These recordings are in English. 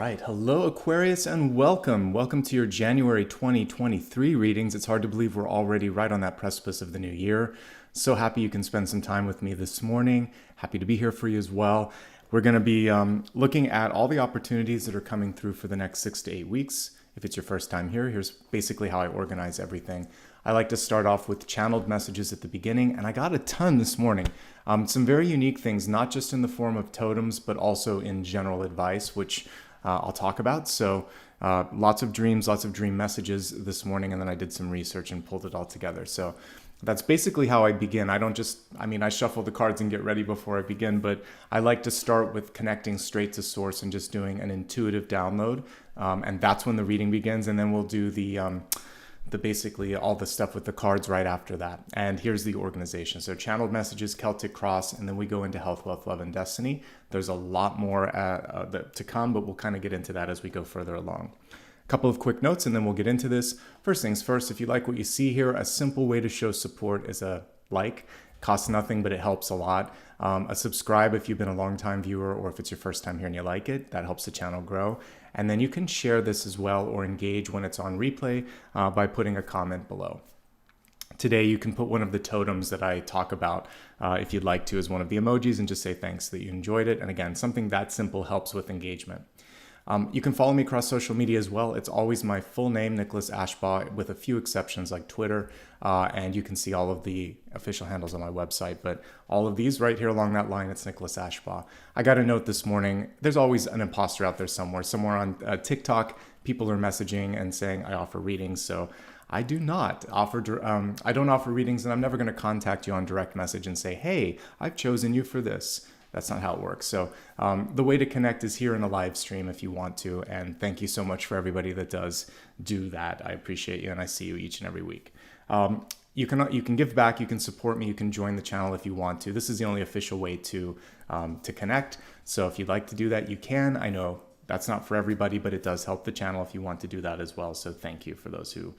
right. Hello, Aquarius, and welcome. Welcome to your January 2023 readings. It's hard to believe we're already right on that precipice of the new year. So happy you can spend some time with me this morning. Happy to be here for you as well. We're going to be looking at all the opportunities that are coming through for the next 6 to 8 weeks. If it's your first time here, here's basically how I organize everything. I like to start off with channeled messages at the beginning, and I got a ton this morning. Some very unique things, not just in the form of totems, but also in general advice, which I'll talk about. So lots of dreams, lots of dream messages this morning, and then I did some research and pulled it all together. So that's basically how I begin. I shuffle the cards and get ready before I begin, but I like to start with connecting straight to source and just doing an intuitive download. And that's when the reading begins. And then we'll do the basically all the stuff with the cards right after that. And here's the organization. So channeled messages, Celtic Cross, and then we go into health, wealth, love, and destiny. There's a lot more to come, but we'll kind of get into that as we go further along. Couple of quick notes and then we'll get into this. First things first, if you like what you see here, a simple way to show support is a like. Costs nothing, but it helps a lot. A subscribe if you've been a long time viewer, or if it's your first time here and you like it, that helps the channel grow. And then you can share this as well or engage when it's on replay by putting a comment below. Today, you can put one of the totems that I talk about if you'd like to as one of the emojis and just say thanks that you enjoyed it. And again, something that simple helps with engagement. You can follow me across social media as well. It's always my full name, Nicholas Ashbaugh, with a few exceptions like Twitter. And you can see all of the official handles on my website. But all of these right here along that line, it's Nicholas Ashbaugh. I got a note this morning. There's always an imposter out there somewhere. Somewhere on TikTok, people are messaging and saying I offer readings. So I do not offer. I don't offer readings, and I'm never going to contact you on direct message and say, hey, I've chosen you for this. That's not how it works. So the way to connect is here in a live stream if you want to. And thank you so much for everybody that does do that. I appreciate you, and I see you each and every week. You can give back, you can support me, you can join the channel if you want to. This is the only official way to connect. So if you'd like to do that, you can. I know that's not for everybody, but it does help the channel if you want to do that as well. So thank you for those who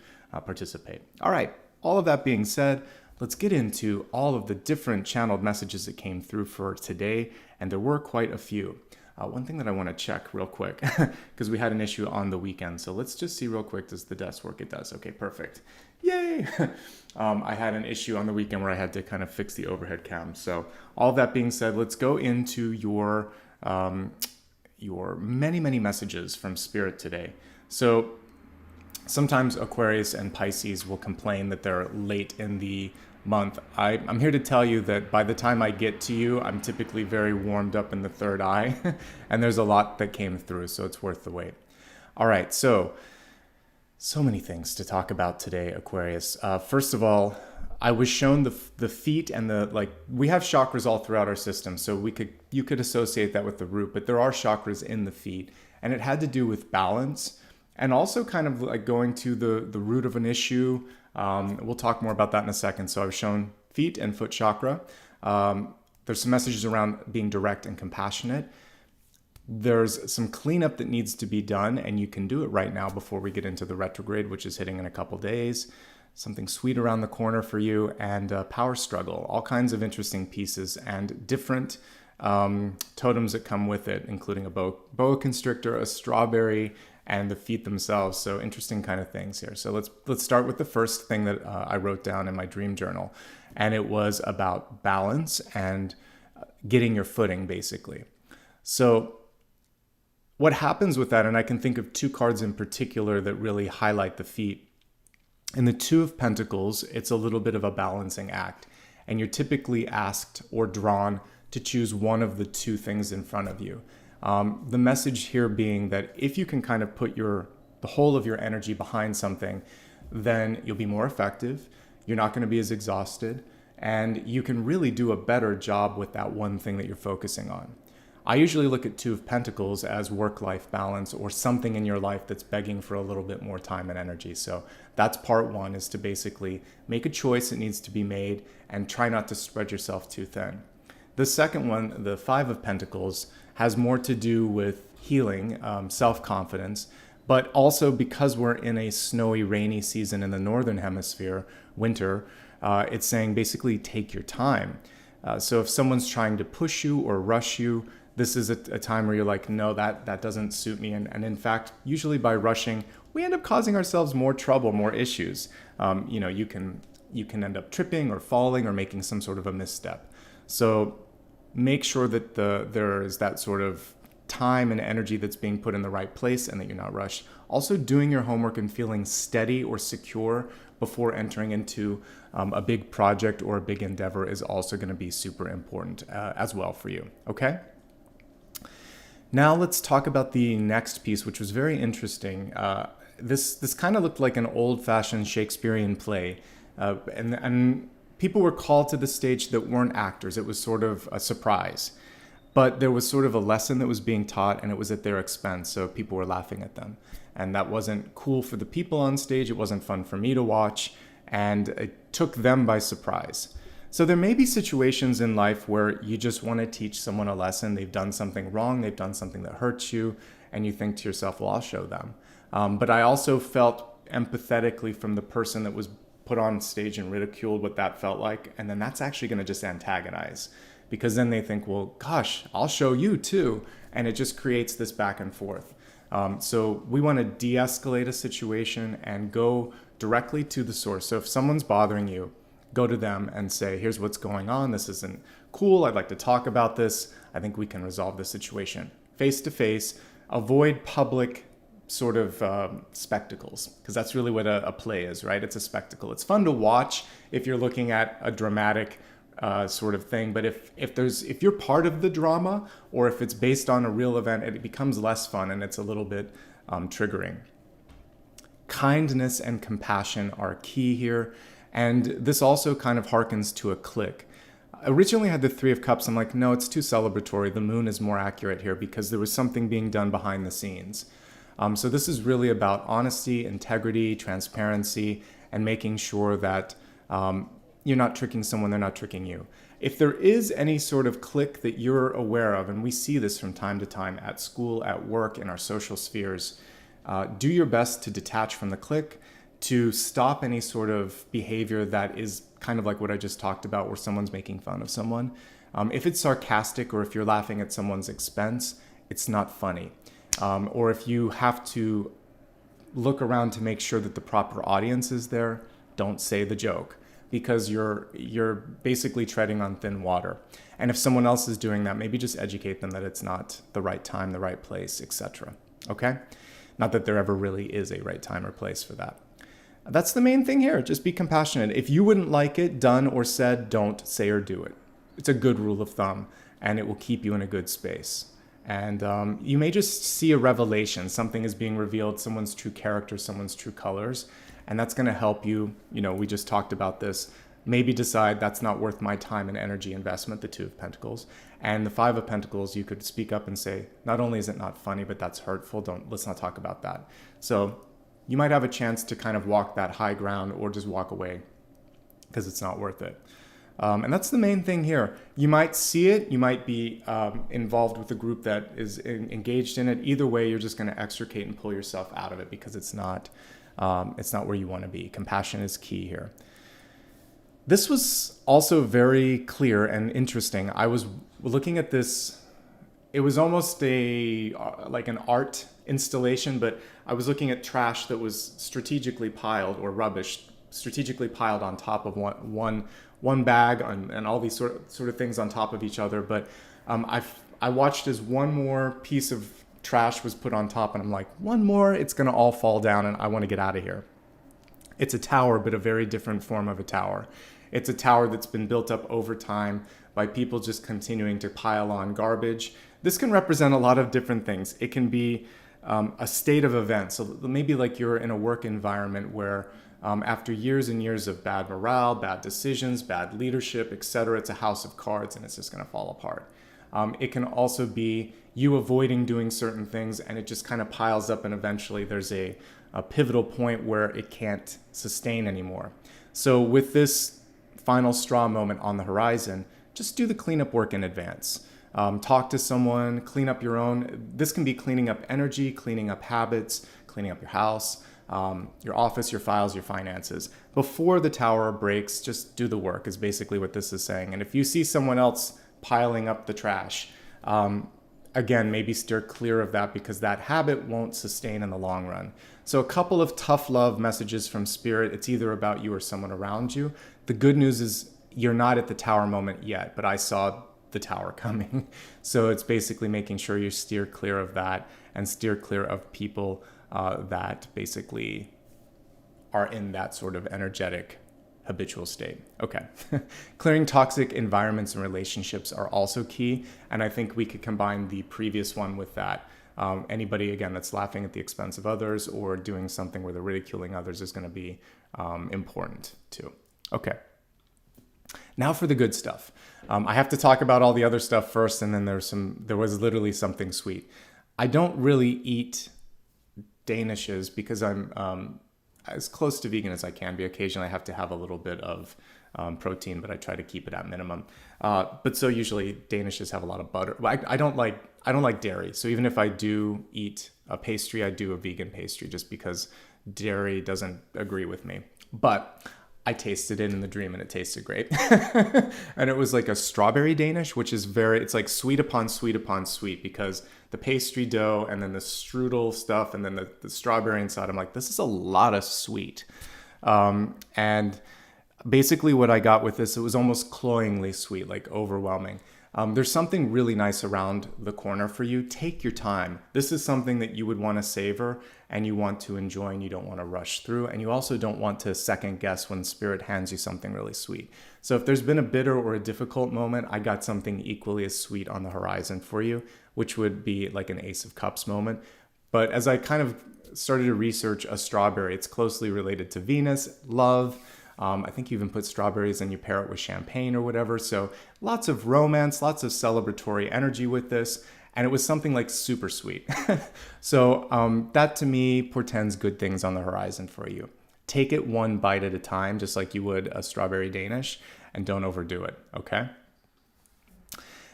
participate. All right, all of that being said, let's get into all of the different channeled messages that came through for today, and there were quite a few. One thing that I want to check real quick, because we had an issue on the weekend, so let's just see real quick, does the desk work? It does. Okay, perfect. Yay! I had an issue on the weekend where I had to kind of fix the overhead cam. So all of that being said, let's go into your many, many messages from Spirit today. So sometimes Aquarius and Pisces will complain that they're late in the month. I'm here to tell you that by the time I get to you, I'm typically very warmed up in the third eye, and there's a lot that came through, so it's worth the wait. All right, so many things to talk about today, Aquarius. First of all, I was shown the feet and we have chakras all throughout our system, so you could associate that with the root, but there are chakras in the feet, and it had to do with balance and also kind of like going to the root of an issue. We'll talk more about that in a second. So I was shown feet and foot chakra. There's some messages around being direct and compassionate. There's some cleanup that needs to be done, and you can do it right now before we get into the retrograde, which is hitting in a couple days. Something sweet around the corner for you, and power struggle. All kinds of interesting pieces and different totems that come with it, including a boa constrictor, a strawberry, and the feet themselves. So interesting kind of things here. So let's start with the first thing that I wrote down in my dream journal. And it was about balance and getting your footing, basically. So what happens with that, and I can think of two cards in particular that really highlight the feet. In the Two of Pentacles, it's a little bit of a balancing act. And you're typically asked or drawn to choose one of the two things in front of you. The message here being that if you can kind of put the whole of your energy behind something, then you'll be more effective, you're not going to be as exhausted, and you can really do a better job with that one thing that you're focusing on. I usually look at Two of Pentacles as work-life balance or something in your life that's begging for a little bit more time and energy. So that's part one, is to basically make a choice that needs to be made and try not to spread yourself too thin. The second one, the Five of Pentacles, has more to do with healing, self-confidence, but also because we're in a snowy, rainy season in the northern hemisphere, winter, it's saying basically take your time. So if someone's trying to push you or rush you, This is a time where you're like, no, that doesn't suit me. And in fact, usually by rushing, we end up causing ourselves more trouble, more issues. You can end up tripping or falling or making some sort of a misstep. So make sure that there is that sort of time and energy that's being put in the right place and that you're not rushed. Also, doing your homework and feeling steady or secure before entering into a big project or a big endeavor is also going to be super important as well for you. Okay? Now let's talk about the next piece, which was very interesting. This kind of looked like an old-fashioned Shakespearean play, and people were called to the stage that weren't actors. It was sort of a surprise. But there was sort of a lesson that was being taught, and it was at their expense, so people were laughing at them. And that wasn't cool for the people on stage, it wasn't fun for me to watch, and it took them by surprise. So there may be situations in life where you just want to teach someone a lesson. They've done something wrong, they've done something that hurts you, and you think to yourself, well, I'll show them. But I also felt empathetically from the person that was put on stage and ridiculed what that felt like, and then that's actually going to just antagonize. Because then they think, well, gosh, I'll show you too. And it just creates this back and forth. So we want to de-escalate a situation and go directly to the source. So if someone's bothering you, go to them and say, here's what's going on. This isn't cool. I'd like to talk about this. I think we can resolve the situation. Face to face, avoid public sort of spectacles, because that's really what a play is, right? It's a spectacle. It's fun to watch if you're looking at a dramatic sort of thing, but if you're part of the drama or if it's based on a real event, it becomes less fun and it's a little bit triggering. Kindness and compassion are key here, and this also kind of harkens to a click. Originally I had the Three of Cups. I'm like, no, it's too celebratory. The moon is more accurate here because there was something being done behind the scenes. So this is really about honesty, integrity, transparency, and making sure that you're not tricking someone, they're not tricking you. If there is any sort of click that you're aware of, and we see this from time to time at school, at work, in our social spheres, do your best to detach from the click, to stop any sort of behavior that is kind of like what I just talked about, where someone's making fun of someone. If it's sarcastic or if you're laughing at someone's expense, it's not funny. Or if you have to look around to make sure that the proper audience is there, don't say the joke, because you're basically treading on thin water. And if someone else is doing that, maybe just educate them that it's not the right time, the right place, etc. Okay? Not that there ever really is a right time or place for that. That's the main thing here. Just be compassionate. If you wouldn't like it done or said, don't say or do it. It's a good rule of thumb, and it will keep you in a good space. And you may just see a revelation. Something is being revealed, someone's true character, someone's true colors. And that's going to help you, we just talked about this, maybe decide that's not worth my time and energy investment, the Two of Pentacles. And the Five of Pentacles, you could speak up and say, not only is it not funny, but that's hurtful. Let's not talk about that. So you might have a chance to kind of walk that high ground or just walk away because it's not worth it. And that's the main thing here. You might see it, you might be involved with a group that is engaged in it. Either way, you're just going to extricate and pull yourself out of it because it's not where you want to be. Compassion is key here. This was also very clear and interesting. I was looking at this. It was almost like an art installation, but I was looking at trash that was strategically piled, or rubbish strategically piled on top of one bag, and all these sort of things on top of each other. But I watched as one more piece of trash was put on top, and I'm like, one more, it's gonna all fall down, and I want to get out of here. It's a tower, but a very different form of a tower. It's a tower that's been built up over time by people just continuing to pile on garbage. This can represent a lot of different things. It can be a state of events. So maybe like you're in a work environment where after years and years of bad morale, bad decisions, bad leadership, etc., it's a house of cards and it's just going to fall apart. It can also be you avoiding doing certain things and it just kind of piles up, and eventually there's a pivotal point where it can't sustain anymore. So with this final straw moment on the horizon, just do the cleanup work in advance. Talk to someone, clean up your own. This can be cleaning up energy, cleaning up habits, cleaning up your house, your office, your files, your finances. Before the tower breaks, just do the work is basically what this is saying. And if you see someone else piling up the trash, again, maybe steer clear of that because that habit won't sustain in the long run. So a couple of tough love messages from Spirit. It's either about you or someone around you. The good news is you're not at the tower moment yet, but I saw the tower coming. So it's basically making sure you steer clear of that and steer clear of people that basically are in that sort of energetic habitual state. Okay. Clearing toxic environments and relationships are also key. And I think we could combine the previous one with that. Anybody, again, that's laughing at the expense of others or doing something where they're ridiculing others is going to be important too. Okay. Now for the good stuff. I have to talk about all the other stuff first, and then there was literally something sweet. I don't really eat danishes because I'm as close to vegan as I can be. Occasionally I have to have a little bit of protein, but I try to keep it at minimum. But so usually danishes have a lot of butter. I don't like dairy. So even if I do eat a pastry, I do a vegan pastry just because dairy doesn't agree with me. But I tasted it in the dream and it tasted great. And it was like a strawberry Danish, which is it's like sweet upon sweet upon sweet because the pastry dough and then the strudel stuff and then the strawberry inside, I'm like, this is a lot of sweet. And basically what I got with this, it was almost cloyingly sweet, like overwhelming. There's something really nice around the corner for you. Take your time. This is something that you would want to savor and you want to enjoy and you don't want to rush through. And you also don't want to second guess when Spirit hands you something really sweet. So if there's been a bitter or a difficult moment, I got something equally as sweet on the horizon for you, which would be like an Ace of Cups moment. But as I kind of started to research a strawberry, it's closely related to Venus, love. I think you even put strawberries and you pair it with champagne or whatever. So lots of romance, lots of celebratory energy with this. And it was something like super sweet. So that to me portends good things on the horizon for you. Take it one bite at a time, just like you would a strawberry Danish, and don't overdo it, okay?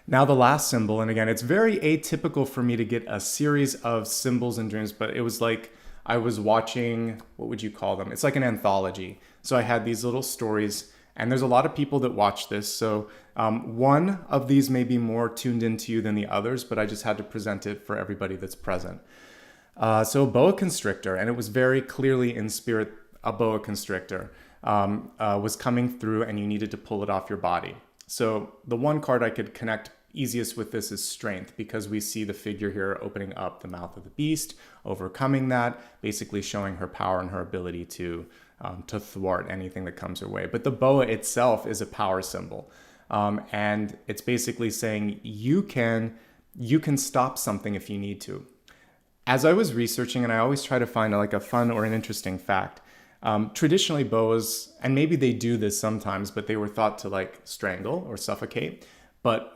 Now the last symbol, and again, it's very atypical for me to get a series of symbols and dreams, but it was like I was watching, what would you call them? It's like an anthology. So I had these little stories, and there's a lot of people that watch this. So one of these may be more tuned into you than the others, but I just had to present it for everybody that's present. So Boa Constrictor, and it was very clearly in Spirit, a Boa Constrictor was coming through and you needed to pull it off your body. So the one card I could connect easiest with this is Strength, because we see the figure here opening up the mouth of the beast, overcoming that, basically showing her power and her ability to thwart anything that comes her way. But the boa itself is a power symbol. And it's basically saying you can stop something if you need to. As I was researching, and I always try to find like a fun or an interesting fact, traditionally boas, and maybe they do this sometimes, but they were thought to like strangle or suffocate. But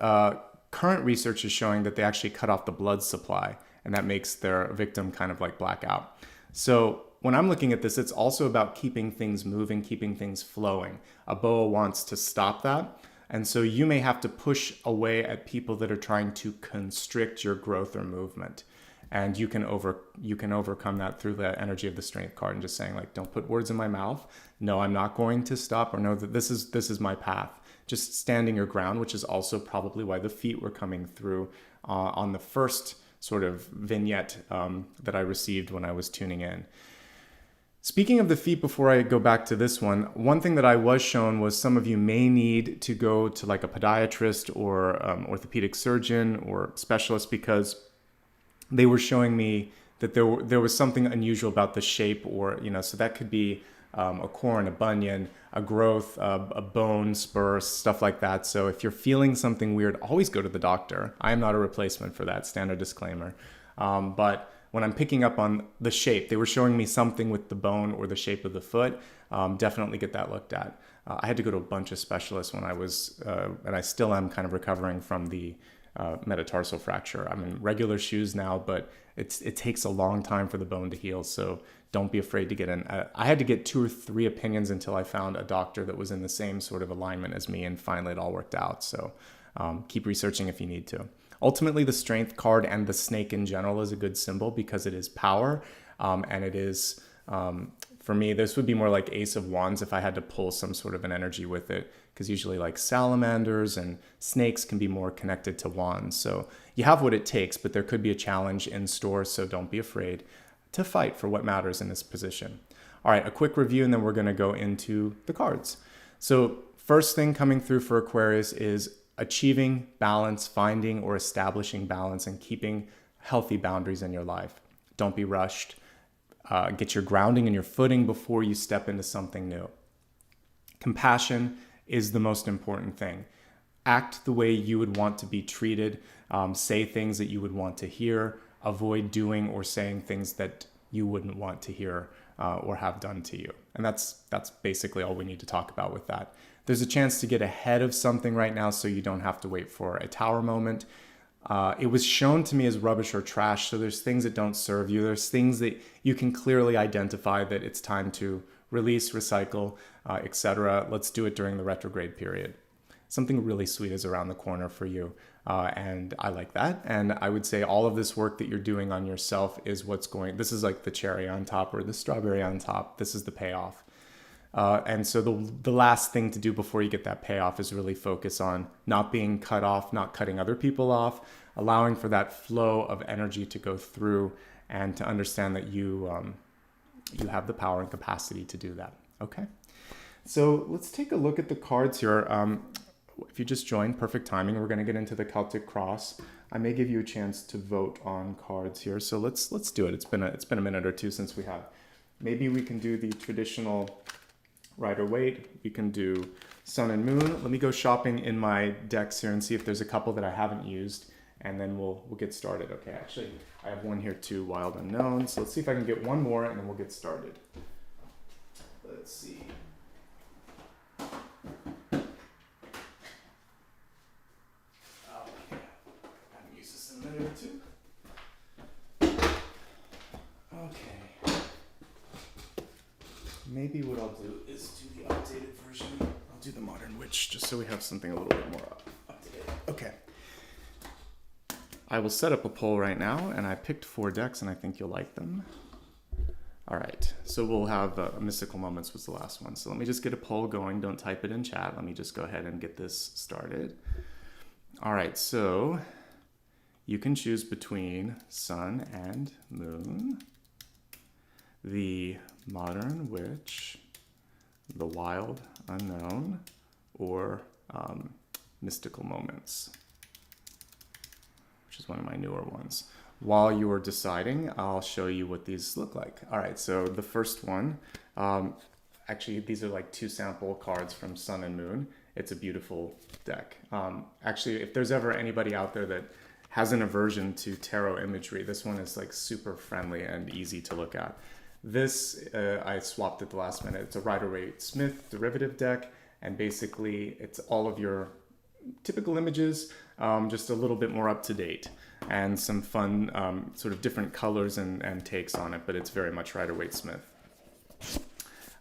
current research is showing that they actually cut off the blood supply, and that makes their victim kind of like black out. So when I'm looking at this, it's also about keeping things moving, keeping things flowing. A boa wants to stop that. And so you may have to push away at people that are trying to constrict your growth or movement. And you can overcome that through the energy of the Strength card and just saying like, don't put words in my mouth. No, I'm not going to stop, or no, that this is my path. Just standing your ground, which is also probably why the feet were coming through on the first sort of vignette that I received when I was tuning in. Speaking of the feet, before I go back to this one thing that I was shown was some of you may need to go to like a podiatrist or orthopedic surgeon or specialist, because they were showing me that there was something unusual about the shape, or, so that could be a corn, a bunion, a growth, a bone spur, stuff like that. So if you're feeling something weird, always go to the doctor. I am not a replacement for that, standard disclaimer. But when I'm picking up on the shape, they were showing me something with the bone or the shape of the foot. Definitely get that looked at. I had to go to a bunch of specialists when I was, and I still am kind of recovering from the metatarsal fracture. I'm in regular shoes now, but it takes a long time for the bone to heal. So don't be afraid to get in. I had to get 2 or 3 opinions until I found a doctor that was in the same sort of alignment as me, and finally it all worked out. So keep researching if you need to. Ultimately, the Strength card and the snake in general is a good symbol because it is power, and it is for me, this would be more like Ace of Wands if I had to pull some sort of an energy with it, because usually like salamanders and snakes can be more connected to wands. So you have what it takes, but there could be a challenge in store, so don't be afraid to fight for what matters in this position. All right, a quick review, and then we're going to go into the cards. So first thing coming through for Aquarius is achieving balance, finding or establishing balance, and keeping healthy boundaries in your life. Don't be rushed. Get your grounding and your footing before you step into something new. Compassion is the most important thing. Act the way you would want to be treated. Say things that you would want to hear. Avoid doing or saying things that you wouldn't want to hear or have done to you. And that's basically all we need to talk about with that. There's a chance to get ahead of something right now, so you don't have to wait for a tower moment. It was shown to me as rubbish or trash, so there's things that don't serve you. There's things that you can clearly identify that it's time to release, recycle, etc. Let's do it during the retrograde period. Something really sweet is around the corner for you, and I like that. And I would say all of this work that you're doing on yourself is this is like the cherry on top or the strawberry on top. This is the payoff. And so the last thing to do before you get that payoff is really focus on not being cut off, not cutting other people off, allowing for that flow of energy to go through, and to understand that you have the power and capacity to do that. Okay. So let's take a look at the cards here. If you just joined, perfect timing. We're going to get into the Celtic Cross. I may give you a chance to vote on cards here. So let's do it. It's been a minute or two since we have. Maybe we can do the traditional Rider-Waite. We can do Sun and Moon. Let me go shopping in my decks here and see if there's a couple that I haven't used, and then we'll get started. Okay, actually, I have one here too, Wild Unknown. So let's see if I can get one more, and then we'll get started. Let's see. Okay, I haven't used this in a minute or two. Okay. Maybe what I'll do is do the updated version. I'll do the Modern Witch, just so we have something a little bit more up to date. Okay. I will set up a poll right now, and I picked 4 decks, and I think you'll like them. All right, so we'll have Mystical Moments was the last one. So let me just get a poll going. Don't type it in chat. Let me just go ahead and get this started. All right, so you can choose between Sun and Moon, the Modern Witch, the Wild Unknown, or Mystical Moments, which is one of my newer ones. While you are deciding, I'll show you what these look like. All right, so the first one, actually these are like 2 sample cards from Sun and Moon. It's a beautiful deck. Actually, if there's ever anybody out there that has an aversion to tarot imagery, this one is like super friendly and easy to look at. This, I swapped at the last minute. It's a Rider-Waite Smith derivative deck, and basically it's all of your typical images, just a little bit more up to date, and some fun sort of different colors and takes on it, but it's very much Rider-Waite Smith.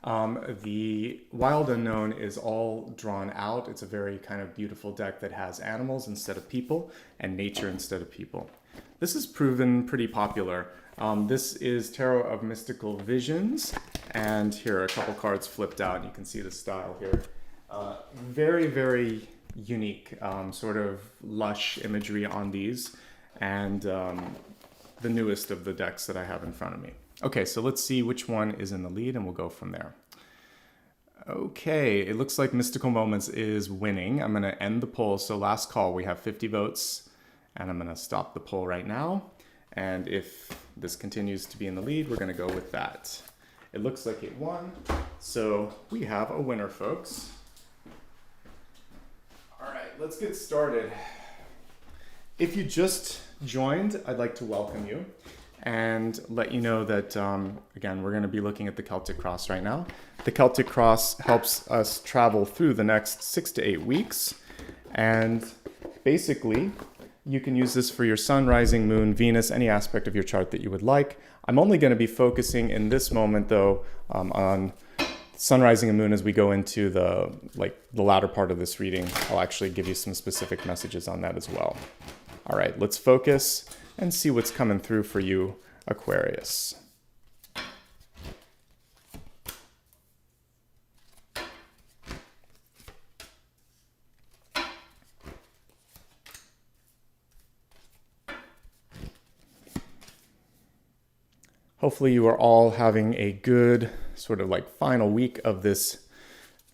The Wild Unknown is all drawn out. It's a very kind of beautiful deck that has animals instead of people and nature instead of people. This has proven pretty popular. This is Tarot of Mystical Visions, and here are a couple cards flipped out. You can see the style here. Very, very unique, sort of lush imagery on these, and the newest of the decks that I have in front of me. Okay, so let's see which one is in the lead, and we'll go from there. Okay, it looks like Mystical Moments is winning. I'm going to end the poll. So last call, we have 50 votes, and I'm going to stop the poll right now. And if this continues to be in the lead, we're going to go with that. It looks like it won, so we have a winner, folks. All right, let's get started. If you just joined, I'd like to welcome you and let you know that, again, we're going to be looking at the Celtic Cross right now. The Celtic Cross helps us travel through the next 6 to 8 weeks, and basically, you can use this for your Sun, Rising, Moon, Venus, any aspect of your chart that you would like. I'm only going to be focusing in this moment, though, on Sun, Rising, and Moon as we go into the latter part of this reading. I'll actually give you some specific messages on that as well. All right, let's focus and see what's coming through for you, Aquarius. Hopefully you are all having a good sort of like final week of this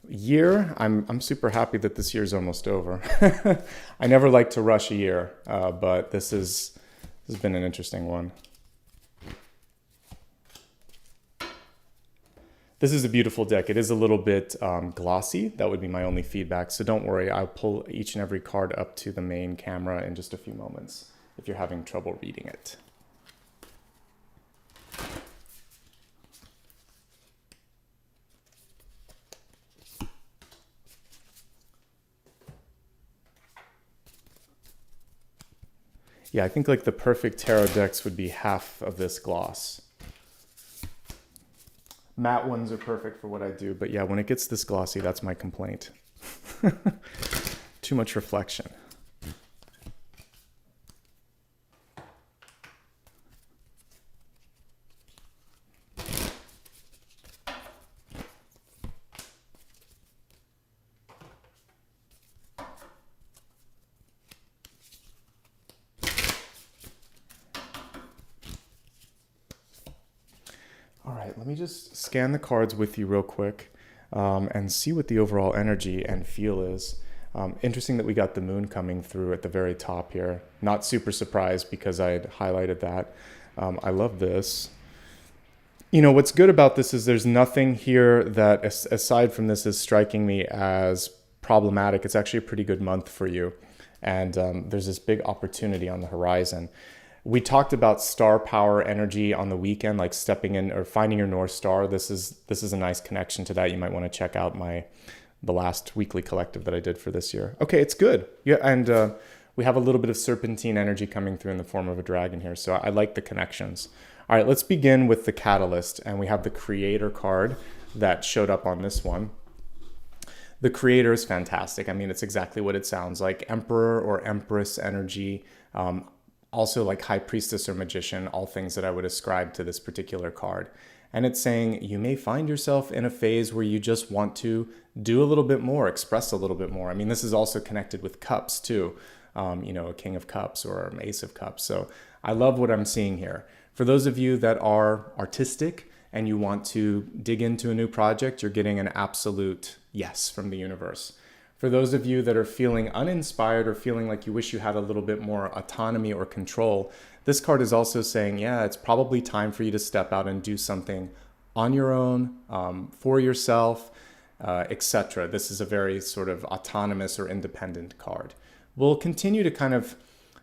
year. I'm super happy that this year is almost over. I never like to rush a year, but this has been an interesting one. This is a beautiful deck. It is a little bit glossy. That would be my only feedback. So don't worry, I'll pull each and every card up to the main camera in just a few moments if you're having trouble reading it. Yeah, I think like the perfect tarot decks would be half of this gloss. Matte ones are perfect for what I do, but yeah, when it gets this glossy, that's my complaint. Too much reflection. All right, let me just scan the cards with you real quick and see what the overall energy and feel is. Interesting that we got the moon coming through at the very top here. Not super surprised because I had highlighted that. I love this. You know, what's good about this is there's nothing here that, aside from this, is striking me as problematic. It's actually a pretty good month for you. And there's this big opportunity on the horizon. We talked about star power energy on the weekend, like stepping in or finding your North Star. This is a nice connection to that. You might want to check out the last weekly collective that I did for this year. Okay, it's good. Yeah, and we have a little bit of serpentine energy coming through in the form of a dragon here. So I like the connections. All right, let's begin with the catalyst. And we have the Creator card that showed up on this one. The Creator is fantastic. I mean, it's exactly what it sounds like. Emperor or Empress energy. Also like High Priestess or Magician, all things that I would ascribe to this particular card. And it's saying you may find yourself in a phase where you just want to do a little bit more, express a little bit more. I mean, this is also connected with cups too, you know, a King of Cups or an Ace of Cups. So I love what I'm seeing here. For those of you that are artistic and you want to dig into a new project, you're getting an absolute yes from the universe. For those of you that are feeling uninspired or feeling like you wish you had a little bit more autonomy or control, this card is also saying, yeah, it's probably time for you to step out and do something on your own, for yourself, etc. This is a very sort of autonomous or independent card. We'll continue to kind of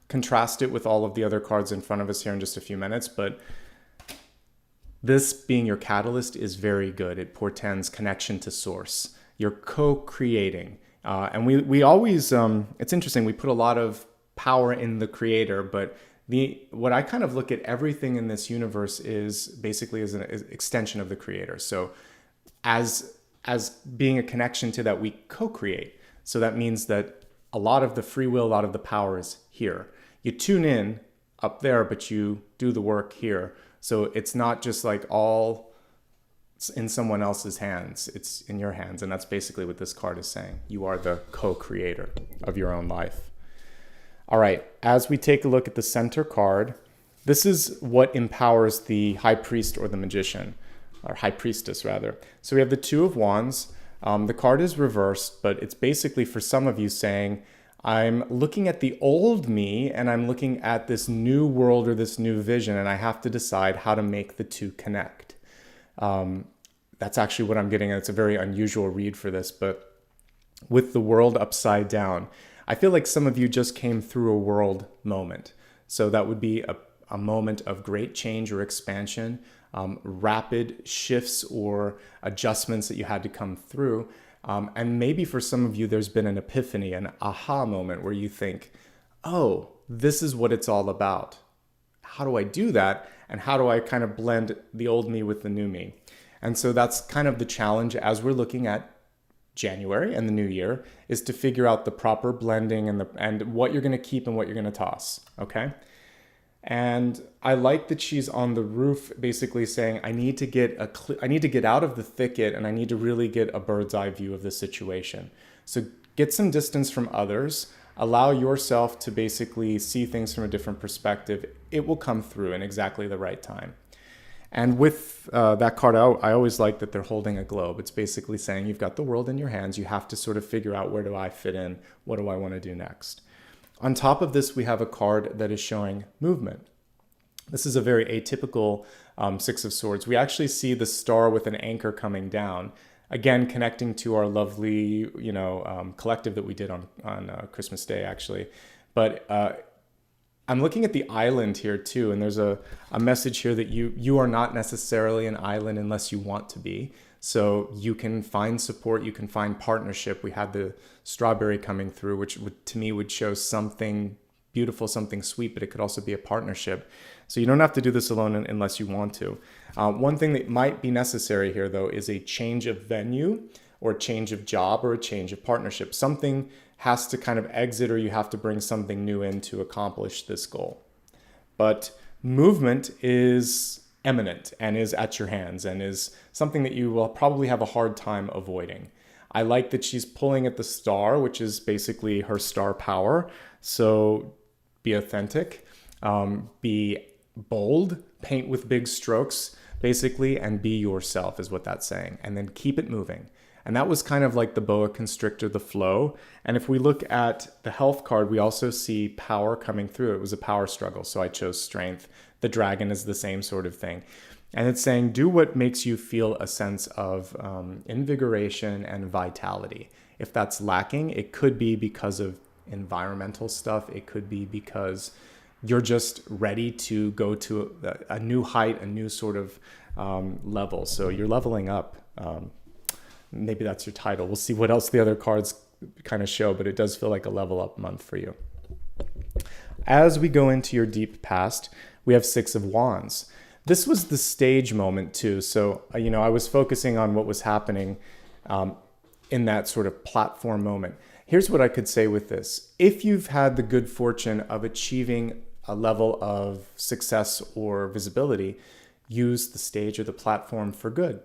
contrast it with all of the other cards in front of us here in just a few minutes, but this being your catalyst is very good. It portends connection to source. You're co-creating. And we always, it's interesting, we put a lot of power in the Creator, but what I kind of look at everything in this universe is basically as an extension of the Creator. So as being a connection to that, we co-create. So that means that a lot of the free will, a lot of the power is here. You tune in up there, but you do the work here. So it's not just like all in someone else's hands, it's in your hands. And that's basically what this card is saying. You are the co-creator of your own life. All right, as we take a look at the center card, this is what empowers the High Priest or the Magician, or High Priestess rather. So we have the Two of Wands. The card is reversed, but it's basically for some of you saying, I'm looking at the old me and I'm looking at this new world or this new vision, and I have to decide how to make the two connect. That's actually what I'm getting at. It's a very unusual read for this, but with the world upside down, I feel like some of you just came through a world moment. So that would be a moment of great change or expansion, rapid shifts or adjustments that you had to come through. And maybe for some of you, there's been an epiphany, an aha moment where you think, oh, this is what it's all about. How do I do that? And how do I kind of blend the old me with the new me? And so that's kind of the challenge as we're looking at January and the new year, is to figure out the proper blending and what you're going to keep and what you're going to toss. Okay. And I like that she's on the roof basically saying, I need to get out of the thicket and I need to really get a bird's eye view of the situation. So get some distance from others, allow yourself to basically see things from a different perspective. It will come through in exactly the right time. And with that card out, I always like that they're holding a globe. It's basically saying you've got the world in your hands. You have to sort of figure out, where do I fit in? What do I want to do next? On top of this, we have a card that is showing movement. This is a very atypical Six of Swords. We actually see the star with an anchor coming down, again connecting to our lovely, collective that we did on Christmas Day, actually. But I'm looking at the island here too, and there's a message here that you are not necessarily an island unless you want to be. So you can find support, you can find partnership. We had the strawberry coming through, which to me would show something beautiful, something sweet, but it could also be a partnership. So you don't have to do this alone unless you want to. One thing that might be necessary here, though, is a change of venue or a change of job or a change of partnership. Something has to kind of exit, or you have to bring something new in to accomplish this goal. But movement is imminent and is at your hands and is something that you will probably have a hard time avoiding. I like that she's pulling at the star, which is basically her star power. So be authentic, be bold, paint with big strokes, basically, and be yourself is what that's saying. And then keep it moving. And that was kind of like the Boa Constrictor, the flow. And if we look at the health card, we also see power coming through. It was a power struggle, so I chose strength. The dragon is the same sort of thing. And it's saying, do what makes you feel a sense of invigoration and vitality. If that's lacking, it could be because of environmental stuff. It could be because you're just ready to go to a new height, a new sort of level. So you're leveling up. Maybe that's your title. We'll see what else the other cards kind of show, but it does feel like a level up month for you. As we go into your deep past, we have Six of Wands. This was the stage moment too. So, I was focusing on what was happening in that sort of platform moment. Here's what I could say with this. If you've had the good fortune of achieving a level of success or visibility, use the stage or the platform for good.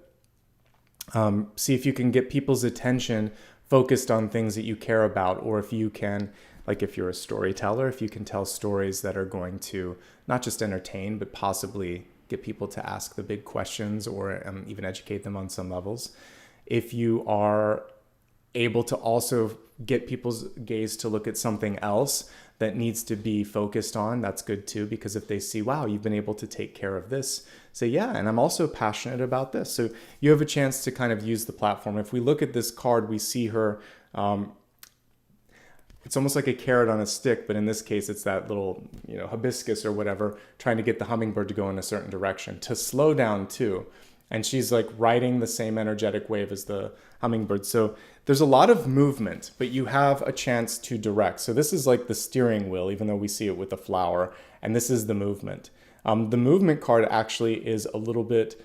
See if you can get people's attention focused on things that you care about, or if you can, like if you're a storyteller, if you can tell stories that are going to not just entertain, but possibly get people to ask the big questions or even educate them on some levels. If you are able to also get people's gaze to look at something else that needs to be focused on, that's good too, because if they see, wow, you've been able to take care of this, say, yeah, and I'm also passionate about this. So you have a chance to kind of use the platform. If we look at this card, we see her, it's almost like a carrot on a stick, but in this case, it's that little, hibiscus or whatever, trying to get the hummingbird to go in a certain direction, to slow down too. And she's like riding the same energetic wave as the hummingbird. So there's a lot of movement, but you have a chance to direct. So this is like the steering wheel, even though we see it with the flower, and this is the movement. The movement card actually is a little bit,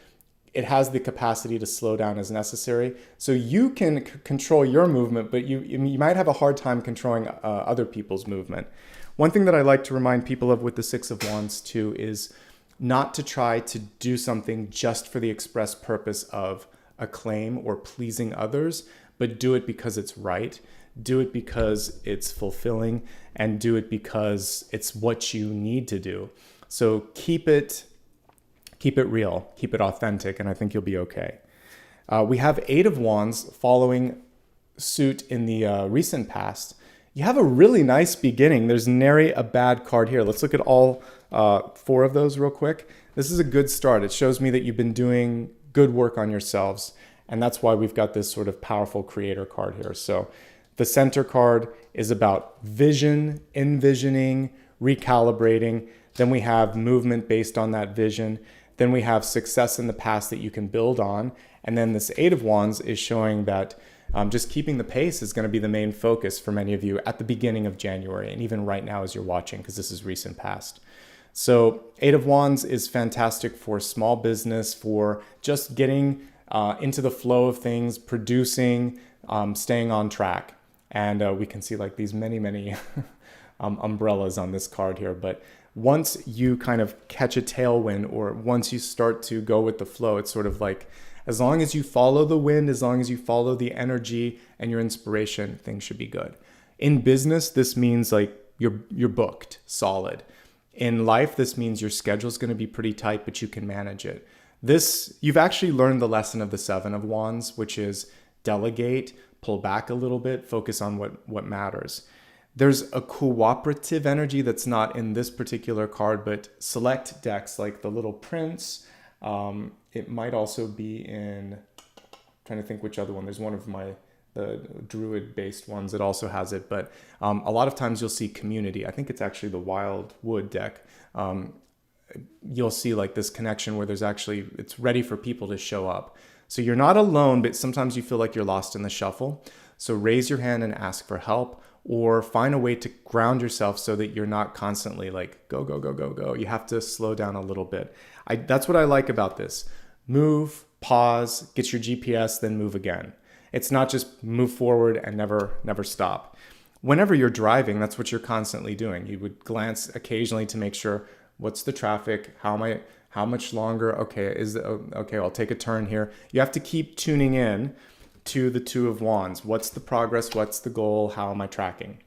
it has the capacity to slow down as necessary. So you can control your movement, but you might have a hard time controlling other people's movement. One thing that I like to remind people of with the Six of Wands too is not to try to do something just for the express purpose of acclaim or pleasing others, but do it because it's right. Do it because it's fulfilling, and do it because it's what you need to do. So keep it real, keep it authentic, and I think you'll be okay. We have Eight of Wands following suit in the recent past. You have a really nice beginning. There's nary a bad card here. Let's look at all 4 of those real quick. This is a good start. It shows me that you've been doing good work on yourselves, and that's why we've got this sort of powerful creator card here. So the center card is about vision, envisioning, recalibrating. Then we have movement based on that vision. Then we have success in the past that you can build on. And then this Eight of Wands is showing that just keeping the pace is going to be the main focus for many of you at the beginning of January, and even right now as you're watching, because this is recent past. So Eight of Wands is fantastic for small business, for just getting into the flow of things, producing, staying on track. And we can see like these many umbrellas on this card here. But once you kind of catch a tailwind, or once you start to go with the flow, it's sort of like, as long as you follow the wind, as long as you follow the energy and your inspiration, things should be good. In business, this means like you're booked, solid. In life, this means your schedule is going to be pretty tight, but you can manage it. You've actually learned the lesson of the Seven of Wands, which is delegate, pull back a little bit, focus on what matters. There's a cooperative energy that's not in this particular card, but select decks like the Little Prince. It might also be in, I'm trying to think which other one. There's one of the druid-based ones that also has it, but a lot of times you'll see community. I think it's actually the Wild Wood deck. You'll see like this connection where it's ready for people to show up. So you're not alone, but sometimes you feel like you're lost in the shuffle. So raise your hand and ask for help, or find a way to ground yourself so that you're not constantly like, go, go, go, go, go. You have to slow down a little bit. That's what I like about this. Move, pause, get your GPS, then move again. It's not just move forward and never stop. Whenever you're driving, that's what you're constantly doing. You would glance occasionally to make sure, what's the traffic? How much longer? Okay, I'll take a turn here. You have to keep tuning in to the Two of Wands. What's the progress? What's the goal? How am I tracking?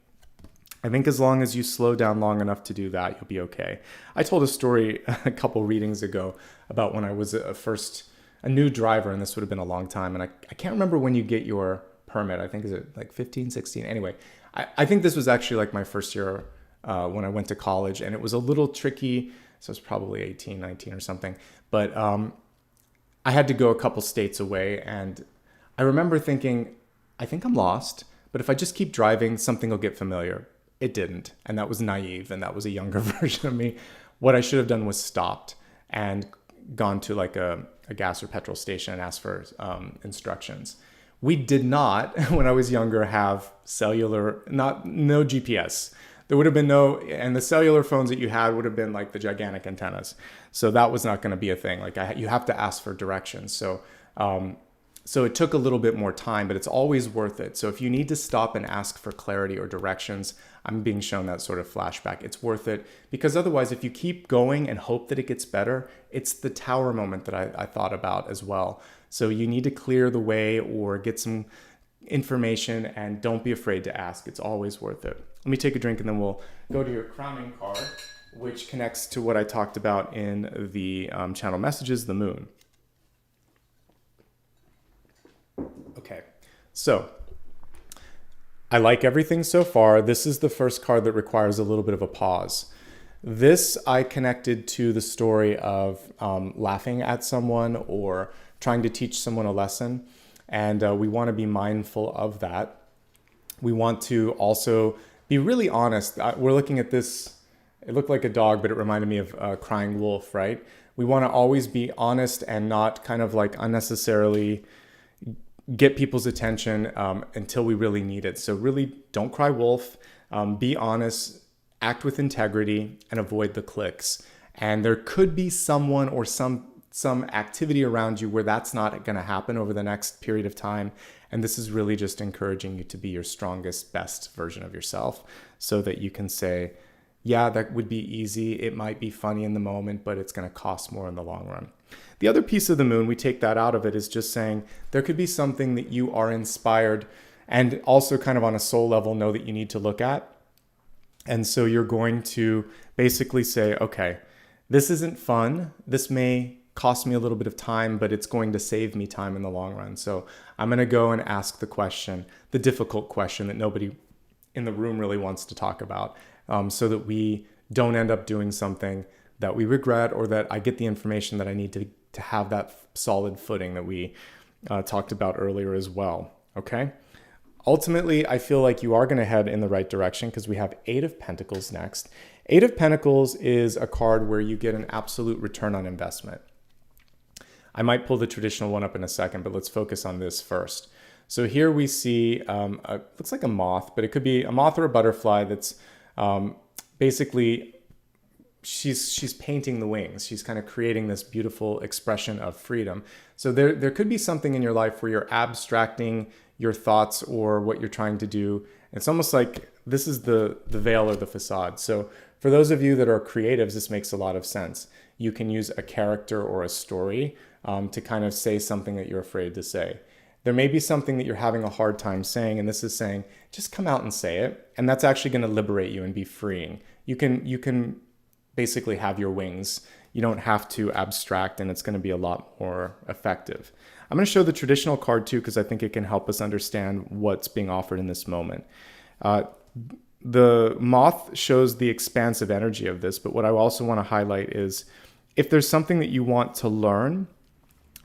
I think as long as you slow down long enough to do that, you'll be okay. I told a story a couple readings ago about when I was a new driver, and this would have been a long time. And I can't remember when you get your permit. I think is it like 15, 16? Anyway, I think this was actually like my first year when I went to college, and it was a little tricky. So it's probably 18, 19 or something. But I had to go a couple states away, and I remember thinking, I think I'm lost, but if I just keep driving, something will get familiar. It didn't, and that was naive, and that was a younger version of me. What I should have done was stopped and gone to like a gas or petrol station and asked for instructions. We did not, when I was younger, have cellular, no GPS. There would have been and the cellular phones that you had would have been like the gigantic antennas. So that was not going to be a thing. Like you have to ask for directions. So it took a little bit more time, but it's always worth it. So if you need to stop and ask for clarity or directions, I'm being shown that sort of flashback. It's worth it, because otherwise, if you keep going and hope that it gets better, it's the tower moment that I thought about as well. So you need to clear the way or get some information, and don't be afraid to ask. It's always worth it. Let me take a drink and then we'll go to your crowning card, which connects to what I talked about in the channel messages, the moon. Okay, so I like everything so far. This is the first card that requires a little bit of a pause. This I connected to the story of laughing at someone or trying to teach someone a lesson. And we want to be mindful of that. We want to also be really honest. We're looking at this, it looked like a dog, but it reminded me of a crying wolf, right? We want to always be honest and not kind of like unnecessarily get people's attention until we really need it. So really don't cry wolf, be honest, act with integrity, and avoid the clicks. And there could be someone or some activity around you where that's not going to happen over the next period of time. And this is really just encouraging you to be your strongest, best version of yourself, so that you can say, yeah, that would be easy. It might be funny in the moment, but it's going to cost more in the long run. The other piece of the moon, we take that out of it, is just saying there could be something that you are inspired and also kind of on a soul level know that you need to look at. And so you're going to basically say, okay, this isn't fun. This may cost me a little bit of time, but it's going to save me time in the long run. So I'm going to go and ask the question, the difficult question that nobody in the room really wants to talk about, so that we don't end up doing something that we regret, or that I get the information that I need to have that solid footing that we talked about earlier as well. Okay. Ultimately, I feel like you are going to head in the right direction, because we have 8 of Pentacles next. 8 of Pentacles is a card where you get an absolute return on investment. I might pull the traditional one up in a second, but let's focus on this first. So here we see, looks like a moth, but it could be a moth or a butterfly that's basically, she's painting the wings. She's kind of creating this beautiful expression of freedom. So there could be something in your life where you're abstracting your thoughts or what you're trying to do. It's almost like this is the veil or the facade. So for those of you that are creatives, this makes a lot of sense. You can use a character or a story to kind of say something that you're afraid to say. There may be something that you're having a hard time saying, and this is saying, just come out and say it. And that's actually going to liberate you and be freeing. You can basically have your wings. You don't have to abstract, and it's going to be a lot more effective. I'm going to show the traditional card too, because I think it can help us understand what's being offered in this moment. The moth shows the expansive energy of this, but what I also want to highlight is if there's something that you want to learn,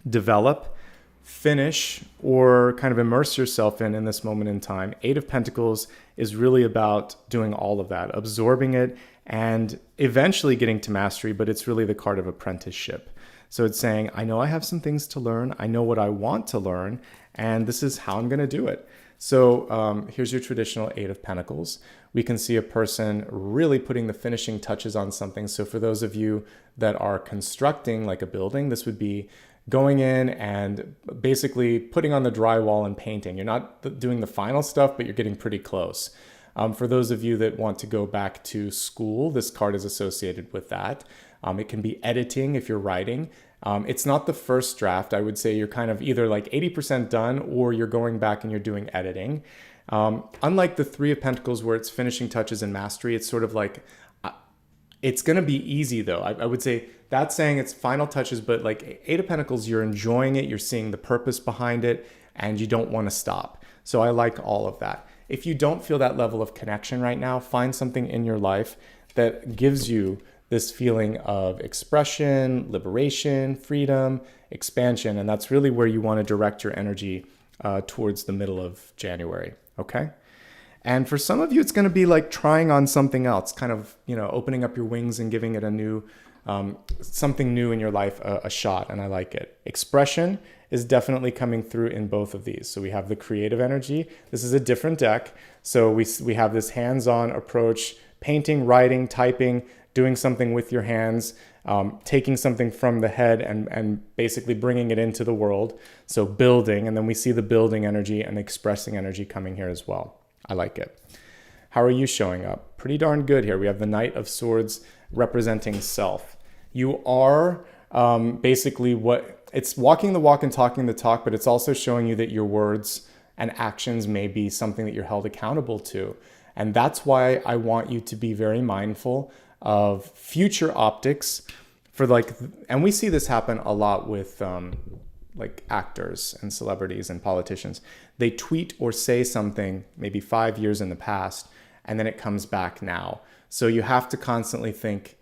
develop, finish, or kind of immerse yourself in this moment in time, Eight of Pentacles is really about doing all of that, absorbing it and eventually getting to mastery, but it's really the card of apprenticeship. So it's saying, I know I have some things to learn, I know what I want to learn, and this is how I'm going to do it. So here's your traditional Eight of Pentacles. We can see a person really putting the finishing touches on something. So for those of you that are constructing like a building, this would be going in and basically putting on the drywall and painting. You're not doing the final stuff, but you're getting pretty close. For those of you that want to go back to school, this card is associated with that. It can be editing if you're writing. It's not the first draft. I would say you're kind of either like 80% done or you're going back and you're doing editing. Unlike the Three of Pentacles where it's finishing touches and mastery, it's sort of like, it's going to be easy though. I would say that's saying it's final touches, but like Eight of Pentacles, you're enjoying it, you're seeing the purpose behind it, and you don't want to stop. So I like all of that. If you don't feel that level of connection right now, find something in your life that gives you this feeling of expression, liberation, freedom, expansion, and that's really where you want to direct your energy towards the middle of January, okay? And for some of you, it's going to be like trying on something else, kind of, opening up your wings and giving it a new, something new in your life, a shot, and I like it. Expression is definitely coming through in both of these. So we have the creative energy. This is a different deck. So we have this hands-on approach, painting, writing, typing, doing something with your hands, taking something from the head and basically bringing it into the world. So building, and then we see the building energy and expressing energy coming here as well. I like it. How are you showing up? Pretty darn good here. We have the Knight of Swords representing self. You are basically it's walking the walk and talking the talk, but it's also showing you that your words and actions may be something that you're held accountable to. And that's why I want you to be very mindful of future optics for and we see this happen a lot with like actors and celebrities and politicians. They tweet or say something maybe 5 years in the past, and then it comes back now. So you have to constantly think,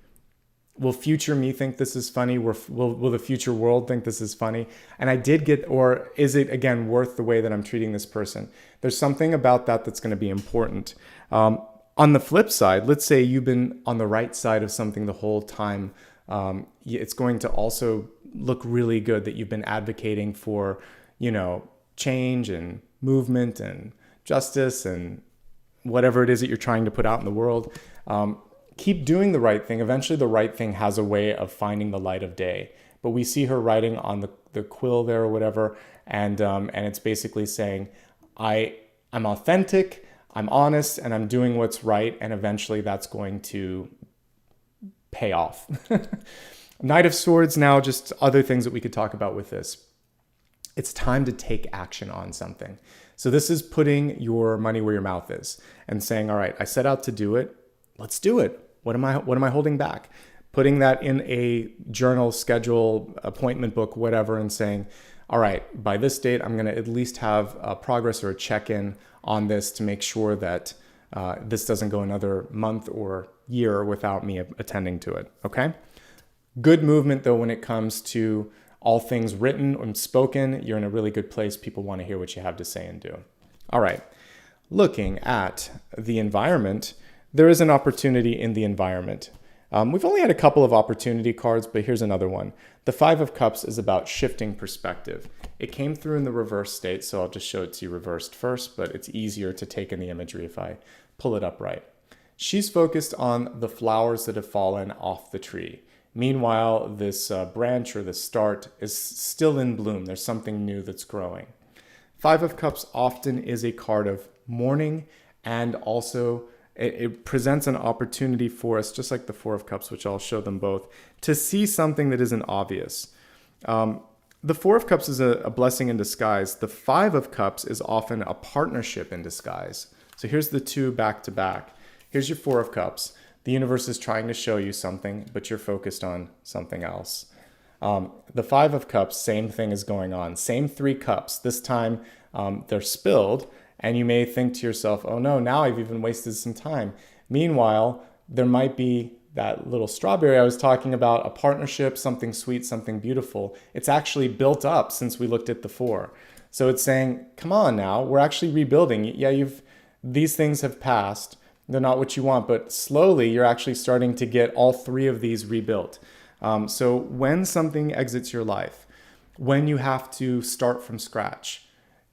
will future me think this is funny? Will the future world think this is funny? And or is it, again, worth the way that I'm treating this person? There's something about that that's going to be important. On the flip side, let's say you've been on the right side of something the whole time. It's going to also look really good that you've been advocating for, change and movement and justice and whatever it is that you're trying to put out in the world. Keep doing the right thing. Eventually the right thing has a way of finding the light of day. But we see her writing on the quill there or whatever, and it's basically saying, I'm authentic, I'm honest, and I'm doing what's right, and eventually that's going to pay off. Knight of Swords now, just other things that we could talk about with this. It's time to take action on something. So this is putting your money where your mouth is and saying, all right, I set out to do it. Let's do it. What am I holding back? Putting that in a journal, schedule, appointment book, whatever, and saying, all right, by this date, I'm going to at least have a progress or a check-in on this to make sure that this doesn't go another month or year without me attending to it, okay? Good movement, though, when it comes to all things written and spoken. You're in a really good place. People want to hear what you have to say and do. All right, looking at the environment, there is an opportunity in the environment. We've only had a couple of opportunity cards, but here's another one. The Five of Cups is about shifting perspective. It came through in the reverse state, so I'll just show it to you reversed first, but it's easier to take in the imagery if I pull it upright. She's focused on the flowers that have fallen off the tree. Meanwhile, this branch or the start is still in bloom. There's something new that's growing. Five of Cups often is a card of mourning, and also it presents an opportunity for us, just like the Four of Cups, which I'll show them both, to see something that isn't obvious. The Four of Cups is a blessing in disguise. The Five of Cups is often a partnership in disguise. So here's the two back to back. Here's your Four of Cups. The universe is trying to show you something, but you're focused on something else. The Five of Cups, same thing is going on. Same 3 cups. This time they're spilled, and you may think to yourself, oh no, now I've even wasted some time. Meanwhile, there might be that little strawberry I was talking about, a partnership, something sweet, something beautiful. It's actually built up since we looked at the 4. So it's saying, come on now, we're actually rebuilding. Yeah, these things have passed. They're not what you want, but slowly you're actually starting to get all 3 of these rebuilt. So when something exits your life, when you have to start from scratch,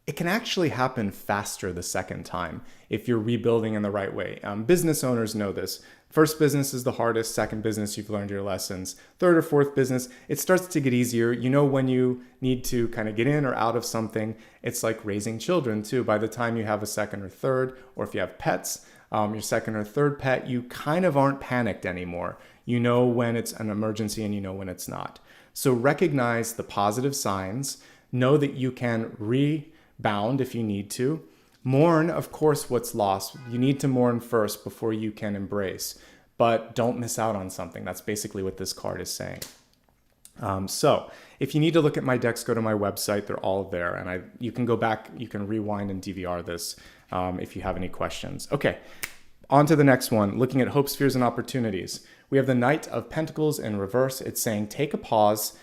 it can actually happen faster the second time if you're rebuilding in the right way. Business owners know this. First business is the hardest. Second business, you've learned your lessons. Third or fourth business, it starts to get easier. You know when you need to kind of get in or out of something. It's like raising children too. By the time you have a second or third, or if you have pets, your second or third pet, you kind of aren't panicked anymore. You know when it's an emergency and you know when it's not. So recognize the positive signs. Know that you can rebound if you need to. Mourn, of course, what's lost. You need to mourn first before you can embrace. But don't miss out on something. That's basically what this card is saying. So if you need to look at my decks, go to my website. They're all there. And you can go back, you can rewind and DVR this if you have any questions. Okay, on to the next one. Looking at hopes, fears, and opportunities. We have the Knight of Pentacles in reverse. It's saying take a pause,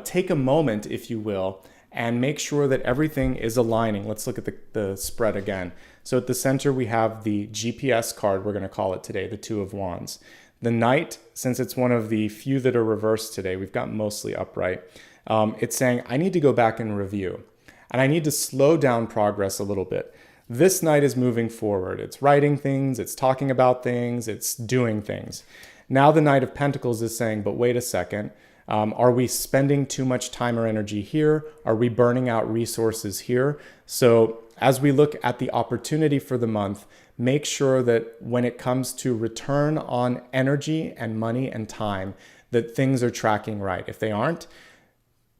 take a moment, if you will, and make sure that everything is aligning. Let's look at the spread again. So at the center, we have the GPS card, we're going to call it today, the Two of Wands. The Knight, since it's one of the few that are reversed today, we've got mostly upright. It's saying, I need to go back and review, and I need to slow down progress a little bit. This Knight is moving forward. It's writing things, it's talking about things, it's doing things. Now the Knight of Pentacles is saying, but wait a second. Are we spending too much time or energy here? Are we burning out resources here? So as we look at the opportunity for the month, make sure that when it comes to return on energy and money and time, that things are tracking right. If they aren't,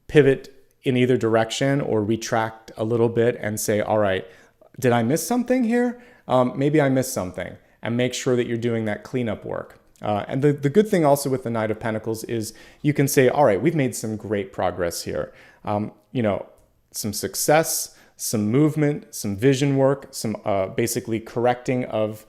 pivot in either direction or retract a little bit and say, all right, did I miss something here? Maybe I missed something, and make sure that you're doing that cleanup work. And the good thing also with the Knight of Pentacles is you can say, all right, we've made some great progress here. Some success, some movement, some vision work, some basically correcting of,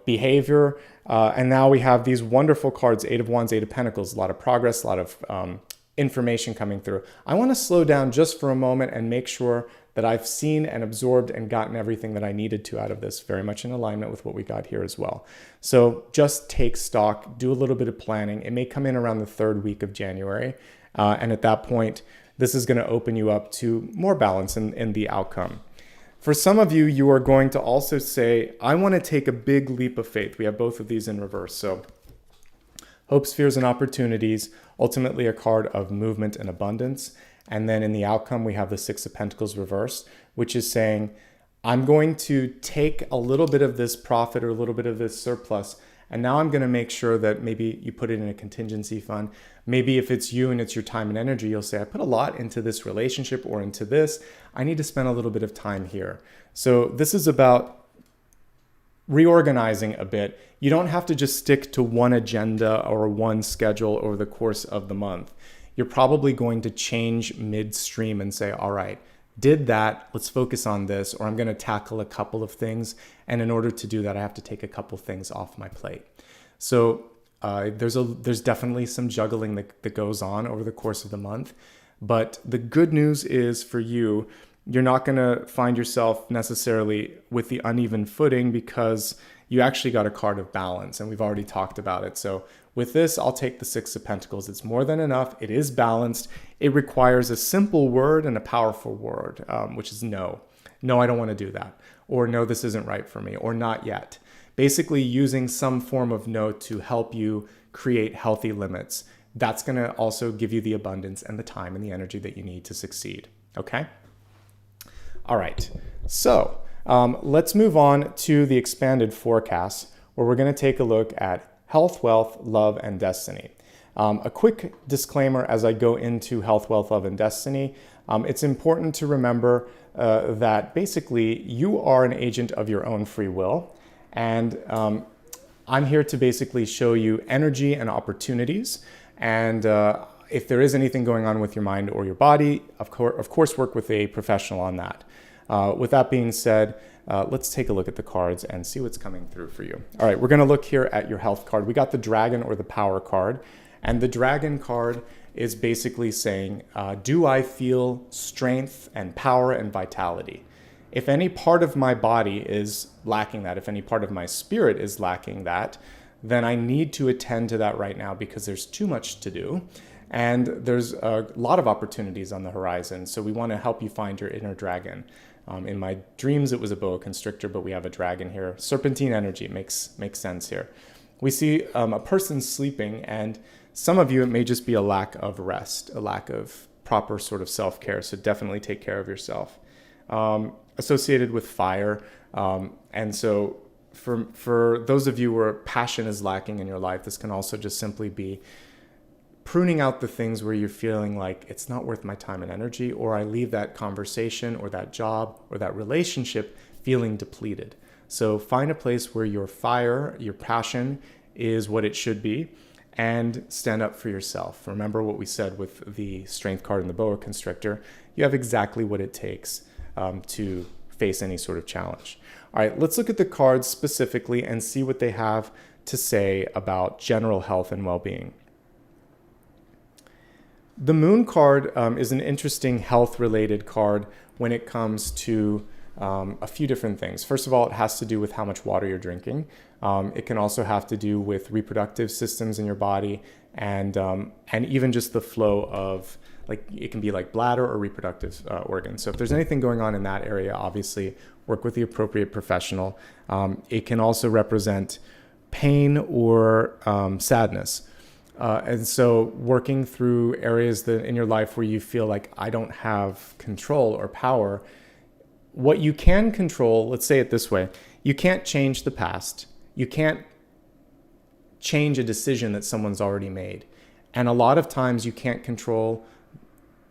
behavior. And now we have these wonderful cards, Eight of Wands, Eight of Pentacles, a lot of progress, a lot of information coming through. I want to slow down just for a moment and make sure that I've seen and absorbed and gotten everything that I needed to out of this, very much in alignment with what we got here as well. So just take stock, do a little bit of planning. It may come in around the 3rd week of January. And at that point, this is going to open you up to more balance in the outcome. For some of you, you are going to also say, I want to take a big leap of faith. We have both of these in reverse. So hopes, fears, and opportunities, ultimately a card of movement and abundance. And then in the outcome, we have the Six of Pentacles reversed, which is saying, I'm going to take a little bit of this profit or a little bit of this surplus, and now I'm going to make sure that maybe you put it in a contingency fund. Maybe if it's you and it's your time and energy, you'll say, I put a lot into this relationship or into this. I need to spend a little bit of time here. So this is about reorganizing a bit. You don't have to just stick to one agenda or one schedule over the course of the month. You're probably going to change midstream and say, all right, did that, let's focus on this, or I'm going to tackle a couple of things. And in order to do that, I have to take a couple things off my plate. So there's definitely some juggling that goes on over the course of the month. But the good news is for you, you're not going to find yourself necessarily with the uneven footing because you actually got a card of balance, and we've already talked about it. So with this, I'll take the Six of Pentacles. It's more than enough. It is balanced. It requires a simple word and a powerful word, which is no. No, I don't want to do that. Or no, this isn't right for me. Or not yet. Basically using some form of no to help you create healthy limits. That's going to also give you the abundance and the time and the energy that you need to succeed. Okay? All right. So let's move on to the expanded forecast, where we're going to take a look at health, wealth, love, and destiny. A quick disclaimer as I go into health, wealth, love, and destiny. It's important to remember that basically you are an agent of your own free will. And I'm here to basically show you energy and opportunities. And if there is anything going on with your mind or your body, of course, work with a professional on that. With that being said, let's take a look at the cards and see what's coming through for you. All right, we're going to look here at your health card. We got the Dragon or the Power card. And the Dragon card is basically saying, do I feel strength and power and vitality? If any part of my body is lacking that, if any part of my spirit is lacking that, then I need to attend to that right now because there's too much to do. And there's a lot of opportunities on the horizon. So we want to help you find your inner dragon. In my dreams, it was a Boa Constrictor, but we have a dragon here. Serpentine energy makes sense here. We see a person sleeping, and some of you, it may just be a lack of rest, a lack of proper sort of self-care. So definitely take care of yourself. Associated with fire. And so for those of you where passion is lacking in your life, this can also just simply be pruning out the things where you're feeling like it's not worth my time and energy, or I leave that conversation or that job or that relationship feeling depleted. So find a place where your fire, your passion is what it should be, and stand up for yourself. Remember what we said with the Strength card and the Boa Constrictor. You have exactly what it takes to face any sort of challenge. All right, let's look at the cards specifically and see what they have to say about general health and well-being. The Moon card is an interesting health-related card when it comes to a few different things. First of all, it has to do with how much water you're drinking. It can also have to do with reproductive systems in your body, and even just the flow of, like, it can be like bladder or reproductive organs. So if there's anything going on in that area, obviously work with the appropriate professional. It can also represent pain or sadness. And so working through areas in your life where you feel like I don't have control or power. What you can control, let's say it this way, you can't change the past. You can't change a decision that someone's already made. And a lot of times you can't control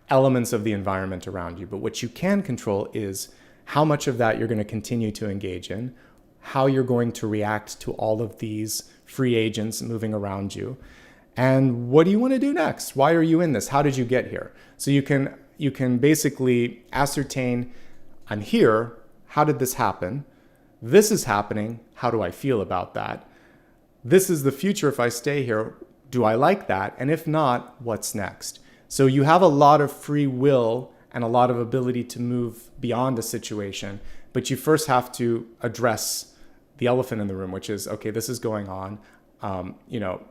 elements of the environment around you. But what you can control is how much of that you're going to continue to engage in, how you're going to react to all of these free agents moving around you. And what do you want to do next? Why are you in this? How did you get here? So you can basically ascertain, I'm here. How did this happen? This is happening. How do I feel about that? This is the future if I stay here. Do I like that? And if not, what's next? So you have a lot of free will and a lot of ability to move beyond a situation, but you first have to address the elephant in the room, which is, okay, this is going on.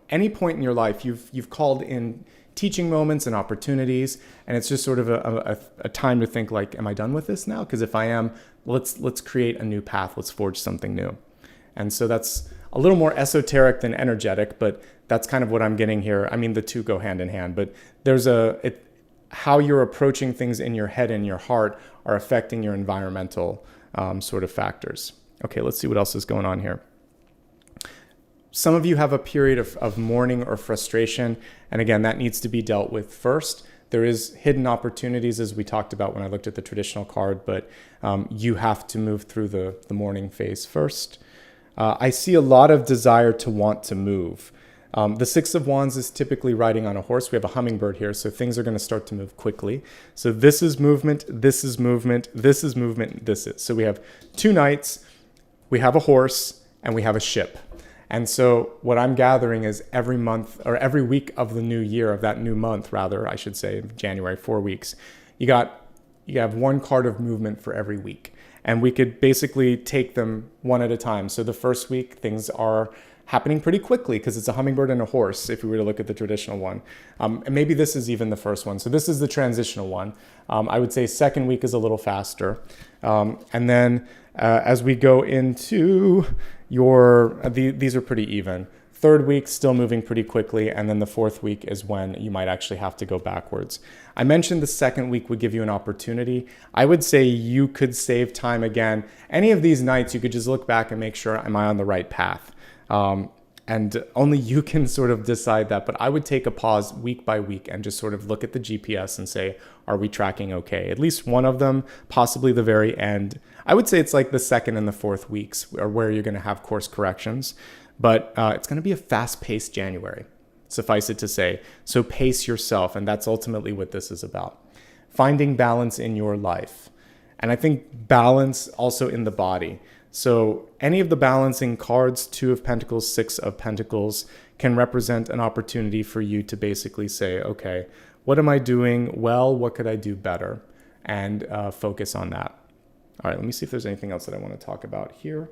Any point in your life, you've called in teaching moments and opportunities, and it's just sort of a time to think like, am I done with this now? Because if I am, let's create a new path. Let's forge something new. And so that's a little more esoteric than energetic, but that's kind of what I'm getting here. I mean, the two go hand in hand, but there's how you're approaching things in your head and your heart are affecting your environmental sort of factors. Okay, let's see what else is going on here. Some of you have a period of mourning or frustration, and again, that needs to be dealt with first. There is hidden opportunities, as we talked about when I looked at the traditional card, but you have to move through the mourning phase first. I see a lot of desire to want to move. The Six of Wands is typically riding on a horse. We have a hummingbird here, so things are going to start to move quickly. So this is movement, this is movement, this is movement, this is. So we have two knights, we have a horse, and we have a ship. And so what I'm gathering is every month, or every week of the new year, of that new month, rather, I should say, January, 4 weeks, you have one card of movement for every week. And we could basically take them one at a time. So the first week, things are happening pretty quickly because it's a hummingbird and a horse, if we were to look at the traditional one. And maybe this is even the first one. So this is the transitional one. I would say second week is a little faster. And then as we go into these are pretty even. Third week, still moving pretty quickly. And then the fourth week is when you might actually have to go backwards. I mentioned the second week would give you an opportunity. I would say you could save time again. Any of these nights, you could just look back and make sure, am I on the right path? And only you can sort of decide that. But I would take a pause week by week and just sort of look at the GPS and say, are we tracking okay? At least one of them, possibly the very end. I would say it's like the second and the fourth weeks are where you're going to have course corrections. But it's going to be a fast-paced January, suffice it to say. So pace yourself, and that's ultimately what this is about. Finding balance in your life. And I think balance also in the body. So any of the balancing cards, 2 of Pentacles, 6 of Pentacles, can represent an opportunity for you to basically say, okay, what am I doing well? What could I do better? And focus on that. All right, let me see if there's anything else that I want to talk about here.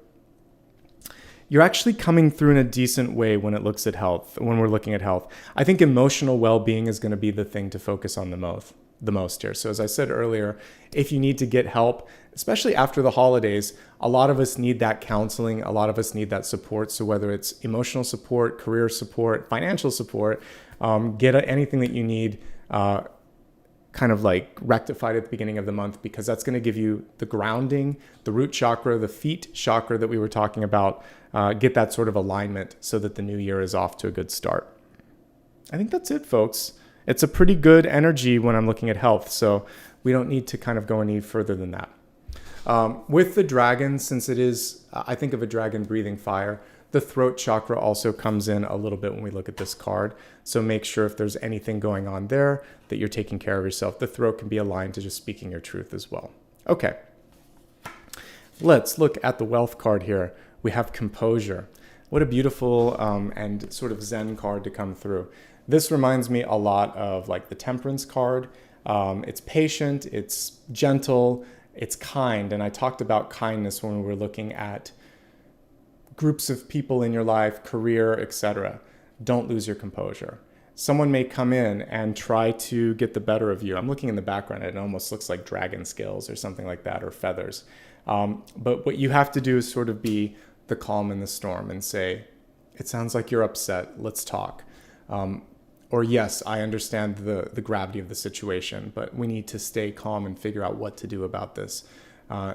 You're actually coming through in a decent way when it looks at health, when we're looking at health. I think emotional well-being is going to be the thing to focus on the most here. So as I said earlier, if you need to get help, especially after the holidays, a lot of us need that counseling. A lot of us need that support. So whether it's emotional support, career support, financial support, get anything that you need kind of like rectified at the beginning of the month, because that's going to give you the grounding, the root chakra, the feet chakra that we were talking about, get that sort of alignment so that the new year is off to a good start. I think that's it, folks. It's a pretty good energy when I'm looking at health, so we don't need to kind of go any further than that. With the dragon, since it is, I think of a dragon breathing fire, the throat chakra also comes in a little bit when we look at this card. So make sure if there's anything going on there that you're taking care of yourself. The throat can be aligned to just speaking your truth as well. Okay, let's look at the wealth card here. We have composure. What a beautiful and sort of Zen card to come through. This reminds me a lot of like the Temperance card. It's patient, it's gentle, it's kind. And I talked about kindness when we were looking at groups of people in your life, career, etc. Don't lose your composure. Someone may come in and try to get the better of you. I'm looking in the background, it almost looks like dragon scales or something like that, or feathers. But what you have to do is sort of be the calm in the storm and say, it sounds like you're upset, let's talk. Or yes, I understand the gravity of the situation, but we need to stay calm and figure out what to do about this.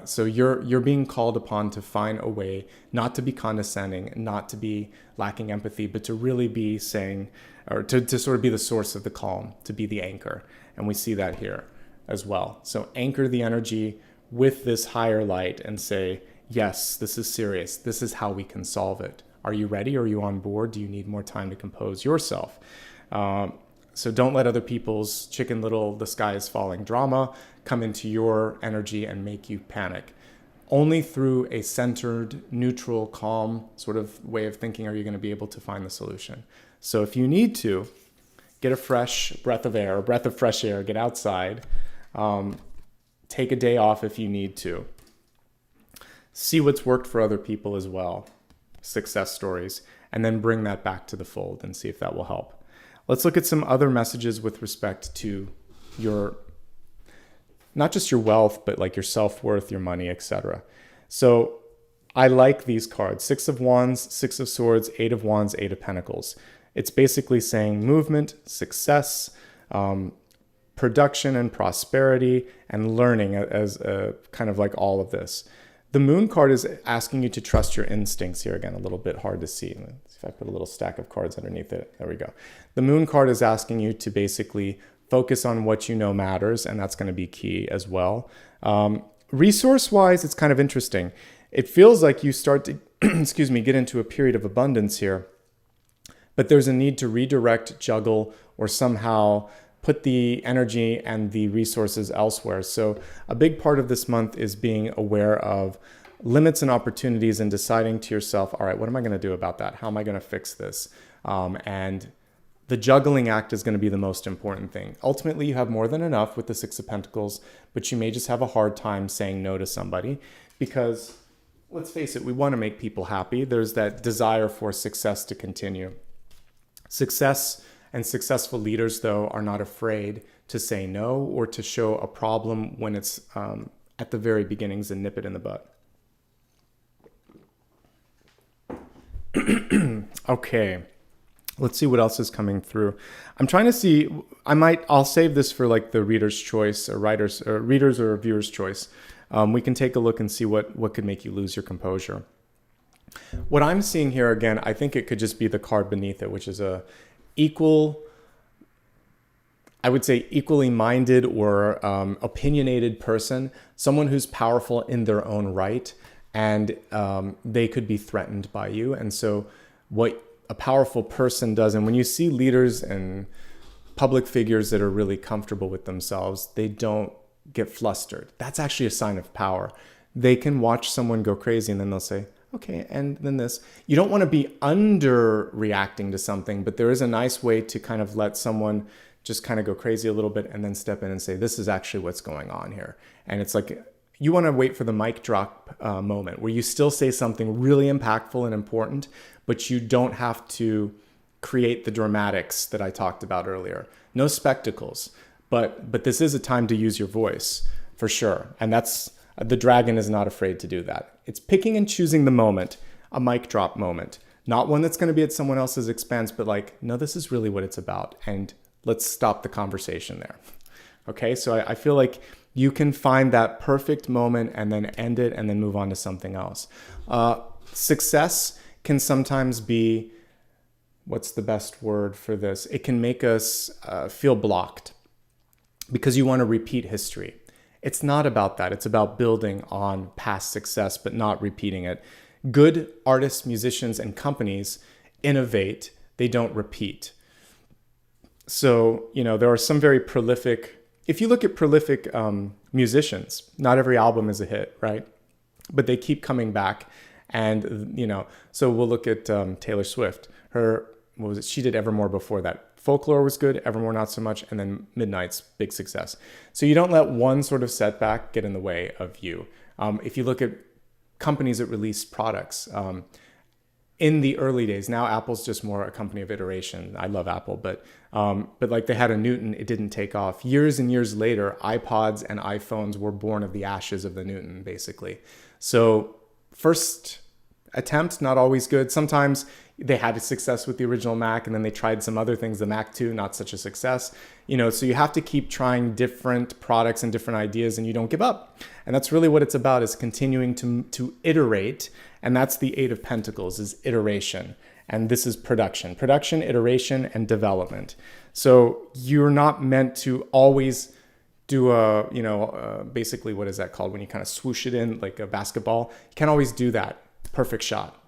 So you're being called upon to find a way not to be condescending, not to be lacking empathy, but to really be saying, or to sort of be the source of the calm, to be the anchor. And we see that here as well. So anchor the energy with this higher light and say, yes, this is serious. This is how we can solve it. Are you ready? Are you on board? Do you need more time to compose yourself? So don't let other people's Chicken Little, the sky is falling drama come into your energy and make you panic. Only through a centered, neutral, calm sort of way of thinking are you going to be able to find the solution. So if you need to, get a fresh breath of air, a breath of fresh air, get outside, take a day off if you need to. See what's worked for other people as well, success stories, and then bring that back to the fold and see if that will help. Let's look at some other messages with respect to your, not just your wealth, but like your self-worth, your money, etc. So I like these cards: 6 of Wands, 6 of Swords, 8 of Wands, 8 of Pentacles. It's basically saying movement, success, production and prosperity, and learning as kind of like all of this. The Moon card is asking you to trust your instincts here. Again, a little bit hard to see. Let's see if I put a little stack of cards underneath it. There we go. The Moon card is asking you to basically focus on what you know matters, and that's going to be key as well. Resource-wise, it's kind of interesting. It feels like you start to, get into a period of abundance here, but there's a need to redirect, juggle, or somehow put the energy and the resources elsewhere. So a big part of this month is being aware of limits and opportunities and deciding to yourself, all right, what am I going to do about that? How am I going to fix this? And the juggling act is going to be the most important thing. Ultimately, you have more than enough with the 6 of Pentacles, but you may just have a hard time saying no to somebody because, let's face it, we want to make people happy. There's that desire for success to continue. Success and successful leaders, though, are not afraid to say no or to show a problem when it's at the very beginnings and nip it in the butt. Okay, let's see what else is coming through. I'm trying to see, I'll save this for like the reader's choice or readers or viewer's choice. We can take a look and see what could make you lose your composure. What I'm seeing here, again, I think it could just be the card beneath it, which is I would say equally minded or opinionated person, someone who's powerful in their own right, and they could be threatened by you. And so what a powerful person does. And when you see leaders and public figures that are really comfortable with themselves, they don't get flustered. That's actually a sign of power. They can watch someone go crazy and then they'll say, okay, and then this. You don't want to be underreacting to something, but there is a nice way to kind of let someone just kind of go crazy a little bit and then step in and say, this is actually what's going on here. And it's like, you want to wait for the mic drop moment where you still say something really impactful and important, but you don't have to create the dramatics that I talked about earlier. No spectacles, but this is a time to use your voice for sure. And that's, the dragon is not afraid to do that. It's picking and choosing the moment, a mic drop moment, not one that's going to be at someone else's expense, but like, no, this is really what it's about. And let's stop the conversation there. Okay, so I feel like you can find that perfect moment and then end it and then move on to something else. Success can sometimes be, what's the best word for this? It can make us feel blocked because you want to repeat history. It's not about that. It's about building on past success, but not repeating it. Good artists, musicians, and companies innovate. They don't repeat. So, there are some very prolific, if you look at prolific musicians, not every album is a hit, right? But they keep coming back. And, so we'll look at Taylor Swift. She did Evermore before that. Folklore was good, Evermore not so much, and then Midnight's big success. So you don't let one sort of setback get in the way of you. If you look at companies that release products, in the early days, now Apple's just more a company of iteration. I love Apple, but like they had a Newton, it didn't take off. Years and years later, iPods and iPhones were born of the ashes of the Newton, basically. So first attempt, not always good. Sometimes they had a success with the original Mac and then they tried some other things, the Mac 2, not such a success. So you have to keep trying different products and different ideas and you don't give up. And that's really what it's about, is continuing to iterate. And that's the Eight of Pentacles, is iteration. And this is production, iteration, and development. So you're not meant to always do basically, what is that called? When you kind of swoosh it in like a basketball, you can't always do that. Perfect shot.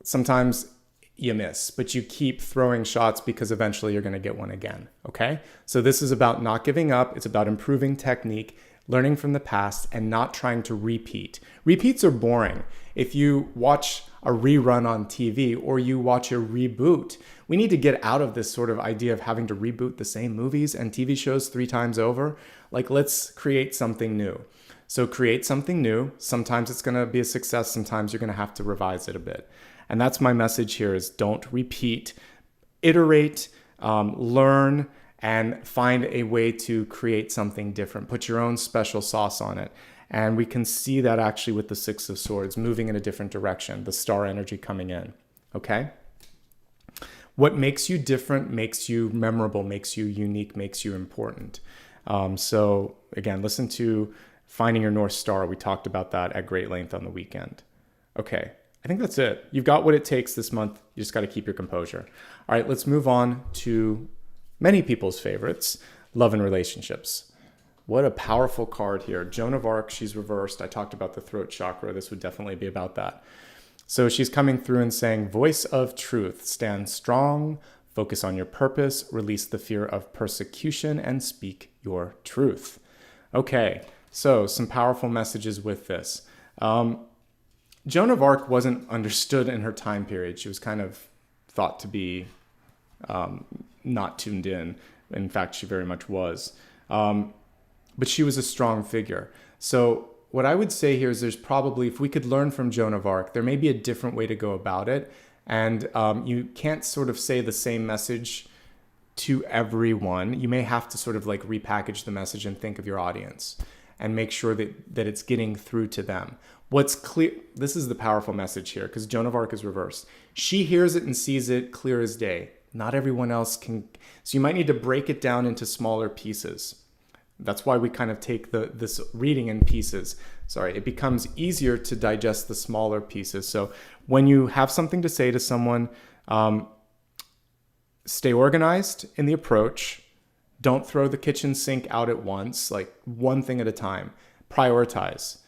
Sometimes you miss, but you keep throwing shots because eventually you're going to get one again. Okay. So this is about not giving up. It's about improving technique, learning from the past, and not trying to repeat. Repeats are boring. If you watch a rerun on TV or you watch a reboot, we need to get out of this sort of idea of having to reboot the same movies and TV shows 3 times over. Like, let's create something new. So create something new. Sometimes it's going to be a success. Sometimes you're going to have to revise it a bit. And that's my message here, is don't repeat, iterate, learn, and find a way to create something different. Put your own special sauce on it. And we can see that actually with the Six of Swords, moving in a different direction, the star energy coming in, okay? What makes you different makes you memorable, makes you unique, makes you important. So again, listen to Finding Your North Star. We talked about that at great length on the weekend. Okay, I think that's it. You've got what it takes this month. You just got to keep your composure. All right, let's move on to many people's favorites, love and relationships. What a powerful card here. Joan of Arc, she's reversed. I talked about the throat chakra. This would definitely be about that. So she's coming through and saying, voice of truth, stand strong, focus on your purpose, release the fear of persecution, and speak your truth. Okay, so some powerful messages with this. Joan of Arc wasn't understood in her time period. She was kind of thought to be not tuned in. In fact, she very much was. But she was a strong figure. So what I would say here is there's probably, if we could learn from Joan of Arc, there may be a different way to go about it. And you can't sort of say the same message to everyone. You may have to sort of like repackage the message and think of your audience and make sure that it's getting through to them. What's clear, this is the powerful message here, because Joan of Arc is reversed. She hears it and sees it clear as day. Not everyone else can. So you might need to break it down into smaller pieces. That's why we kind of take this reading in pieces. It becomes easier to digest the smaller pieces. So when you have something to say to someone, stay organized in the approach. Don't throw the kitchen sink out at once, like one thing at a time. Prioritize.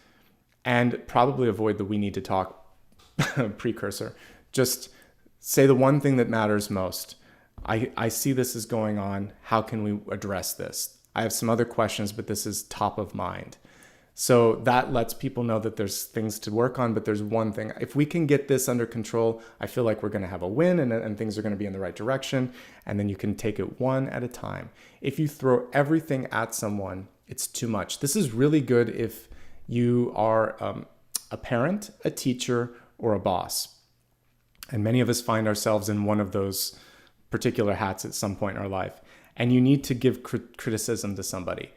And probably avoid the we need to talk precursor. Just Say the one thing that matters most. I see this is going on. How can we address this? I have some other questions, but this is top of mind. So that lets people know that there's things to work on, but there's one thing. If we can get this under control, I feel like we're going to have a win and things are going to be in the right direction. And then you can take it one at a time. If you throw everything at someone, it's too much. This is really good if you are a parent, a teacher, or a boss. And many of us find ourselves in one of those particular hats at some point in our life. And you need to give criticism to somebody.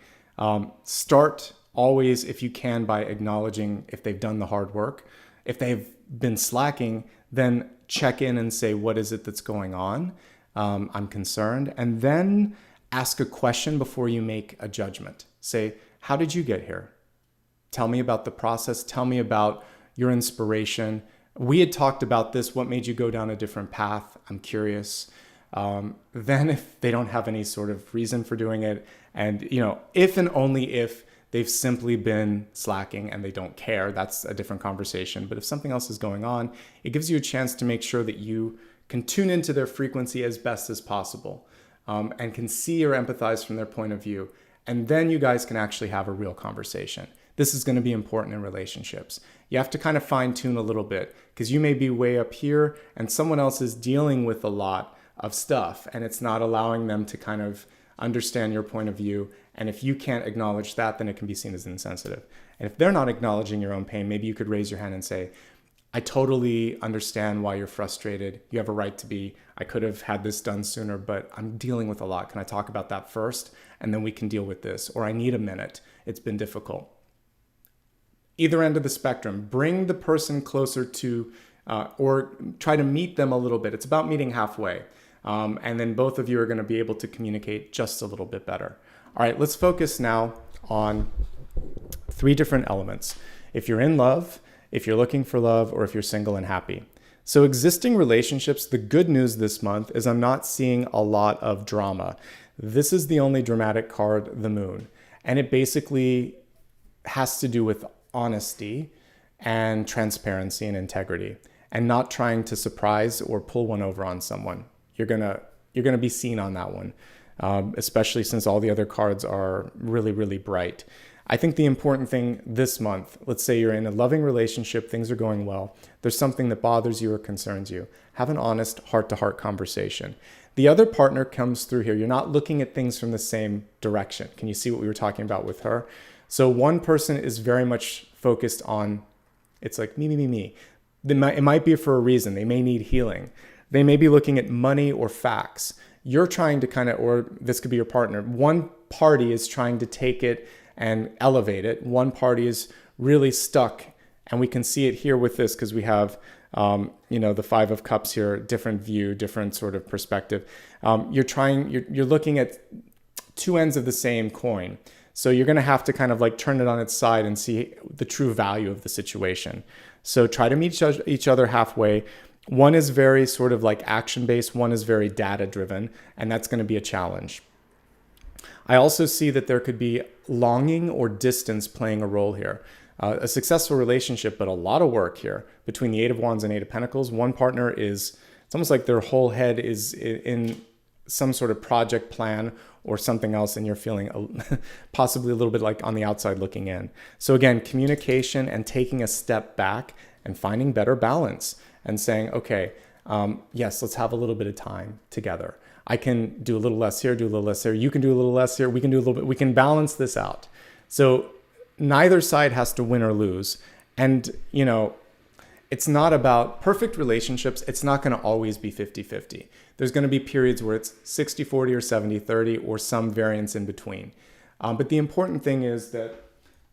Start always, if you can, by acknowledging if they've done the hard work. If they've been slacking, then check in and say, what is it that's going on? I'm concerned. And then ask a question before you make a judgment. Say, how did you get here? Tell me about the process. Tell me about your inspiration. We had talked about this. What made you go down a different path? I'm curious. Then if they don't have any sort of reason for doing it, and if and only if they've simply been slacking and they don't care, that's a different conversation. But if something else is going on, it gives you a chance to make sure that you can tune into their frequency as best as possible, and can see or empathize from their point of view. And then you guys can actually have a real conversation. This is going to be important in relationships. You have to kind of fine tune a little bit, because you may be way up here and someone else is dealing with a lot of stuff and it's not allowing them to kind of understand your point of view. And if you can't acknowledge that, then it can be seen as insensitive. And if they're not acknowledging your own pain, maybe you could raise your hand and say, I totally understand why you're frustrated. You have a right to be. I could have had this done sooner, but I'm dealing with a lot. Can I talk about that first? And then we can deal with this. Or I need a minute. It's been difficult. Either end of the spectrum, bring the person closer to, or try to meet them a little bit. It's about meeting halfway. And then both of you are going to be able to communicate just a little bit better. All right, let's focus now on 3 different elements. If you're in love, if you're looking for love, or if you're single and happy. So existing relationships, the good news this month is I'm not seeing a lot of drama. This is the only dramatic card, the Moon. And it basically has to do with honesty and transparency and integrity, and not trying to surprise or pull one over on someone. You're gonna be seen on that one, especially since all the other cards are really, really bright. I think the important thing this month, let's say you're in a loving relationship, things are going well, there's something that bothers you or concerns you, have an honest heart-to-heart conversation. The other partner comes through here. You're not looking at things from the same direction. Can you see what we were talking about with her? So one person is very much focused on, it's like me. It might be for a reason. They may need healing. They may be looking at money or facts. You're trying to or this could be your partner. One party is trying to take it and elevate it. One party is really stuck. And we can see it here with this because we have, the 5 of Cups here, different view, different sort of perspective. You're looking at 2 ends of the same coin. So you're going to have to kind of like turn it on its side and see the true value of the situation. So try to meet each other halfway. One is very sort of like action-based, one is very data-driven, and that's going to be a challenge. I also see that there could be longing or distance playing a role here. A successful relationship, but a lot of work here between the 8 of Wands and 8 of Pentacles. One partner it's almost like their whole head is in some sort of project plan or something else, and you're feeling possibly a little bit like on the outside looking in. So again, communication and taking a step back and finding better balance and saying, okay, yes, let's have a little bit of time together. I can do a little less here, do a little less here. You can do a little less here. We can do a little bit. We can balance this out. So neither side has to win or lose. And, it's not about perfect relationships. It's not going to always be 50-50. There's going to be periods where it's 60-40 or 70-30 or some variance in between. But the important thing is that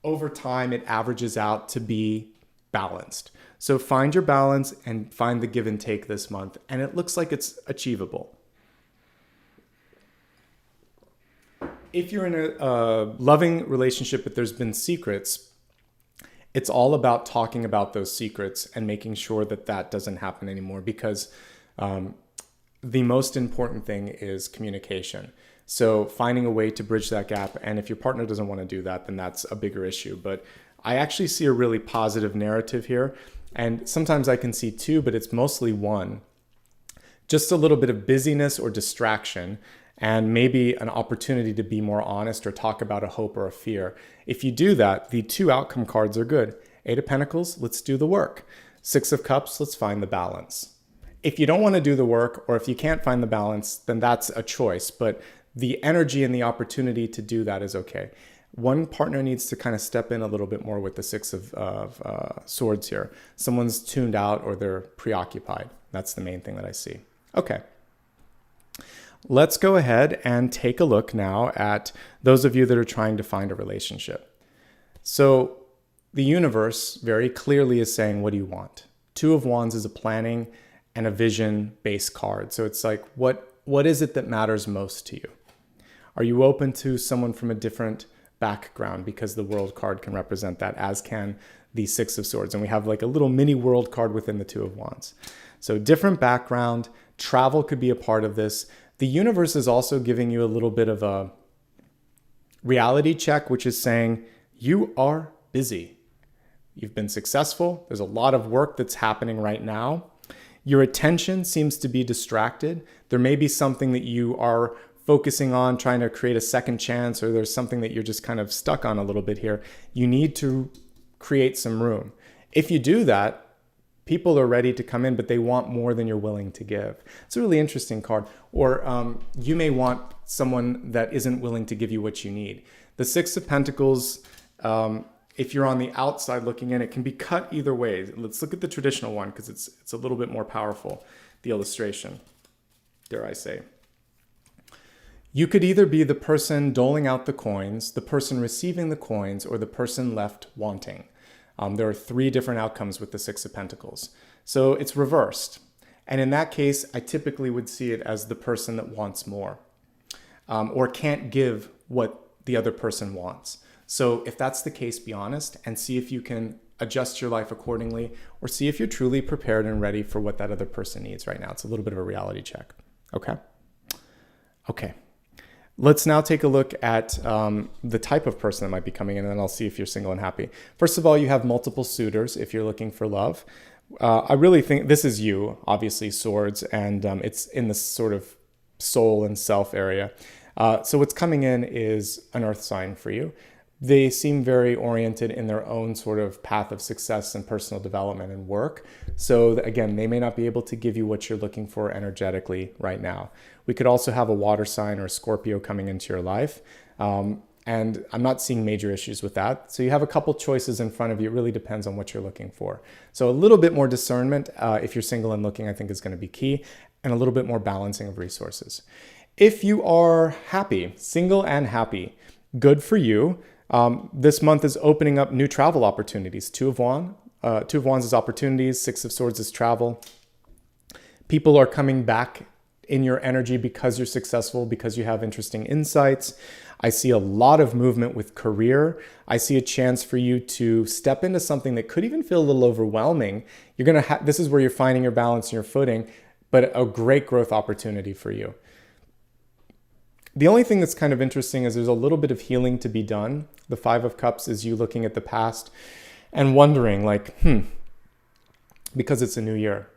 over time, it averages out to be balanced. So find your balance and find the give and take this month. And it looks like it's achievable. If you're in a loving relationship, but there's been secrets, it's all about talking about those secrets and making sure that that doesn't happen anymore, because the most important thing is communication. So finding a way to bridge that gap. And if your partner doesn't want to do that, then that's a bigger issue. But I actually see a really positive narrative here. And sometimes I can see 2, but it's mostly 1. just a little bit of busyness or distraction, and maybe an opportunity to be more honest or talk about a hope or a fear. If you do that, the 2 outcome cards are good. 8 of Pentacles, let's do the work. 6 of Cups, let's find the balance. If you don't want to do the work, or if you can't find the balance, then that's a choice. But the energy and the opportunity to do that is okay. One partner needs to kind of step in a little bit more with the 6 of Swords here. Someone's tuned out or they're preoccupied. That's the main thing that I see. Okay. Let's go ahead and take a look now at those of you that are trying to find a relationship. So the universe very clearly is saying, what do you want? 2 of Wands is a planning and a vision-based card. So it's like, what is it that matters most to you? Are you open to someone from a different background? Because the World card can represent that, as can the 6 of Swords. And we have like a little mini world card within the 2 of Wands. So different background, travel could be a part of this. The universe is also giving you a little bit of a reality check, which is saying you are busy. You've been successful. There's a lot of work that's happening right now. Your attention seems to be distracted. There may be something that you are focusing on, trying to create a second chance, or there's something that you're just kind of stuck on a little bit here. You need to create some room. If you do that, people are ready to come in, but they want more than you're willing to give. It's a really interesting card. Or you may want someone that isn't willing to give you what you need. The 6 of Pentacles, if you're on the outside looking in, it can be cut either way. Let's look at the traditional one because it's a little bit more powerful, the illustration, dare I say. You could either be the person doling out the coins, the person receiving the coins, or the person left wanting. There are 3 different outcomes with the 6 of Pentacles. So it's reversed. And in that case, I typically would see it as the person that wants more or can't give what the other person wants. So if that's the case, be honest and see if you can adjust your life accordingly, or see if you're truly prepared and ready for what that other person needs right now. It's a little bit of a reality check. Okay. Okay. Let's now take a look at the type of person that might be coming in, and then I'll see if you're single and happy. First of all, you have multiple suitors if you're looking for love. I really think this is you, obviously, Swords, and it's in the sort of soul and self area. So what's coming in is an earth sign for you. They seem very oriented in their own sort of path of success and personal development and work. So again, they may not be able to give you what you're looking for energetically right now. We could also have a water sign or a Scorpio coming into your life. And I'm not seeing major issues with that. So you have a couple choices in front of you. It really depends on what you're looking for. So a little bit more discernment if you're single and looking, I think is going to be key, and a little bit more balancing of resources. If you are happy, single and happy, good for you. This month is opening up new travel opportunities. 2 of Wands is opportunities. 6 of Swords is travel. People are coming back in your energy because you're successful, because you have interesting insights. I see a lot of movement with career. I see a chance for you to step into something that could even feel a little overwhelming. This is where you're finding your balance and your footing, but a great growth opportunity for you. The only thing that's kind of interesting is there's a little bit of healing to be done. The 5 of Cups is you looking at the past and wondering like, because it's a new year,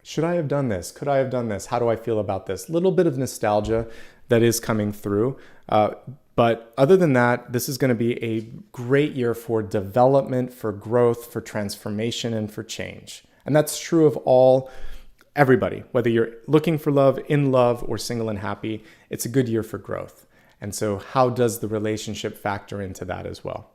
should I have done this? Could I have done this? How do I feel about this? Little bit of nostalgia that is coming through. But other than that, this is going to be a great year for development, for growth, for transformation, and for change. And that's true of everybody, whether you're looking for love, in love, or single and happy. It's a good year for growth. And so how does the relationship factor into that as well?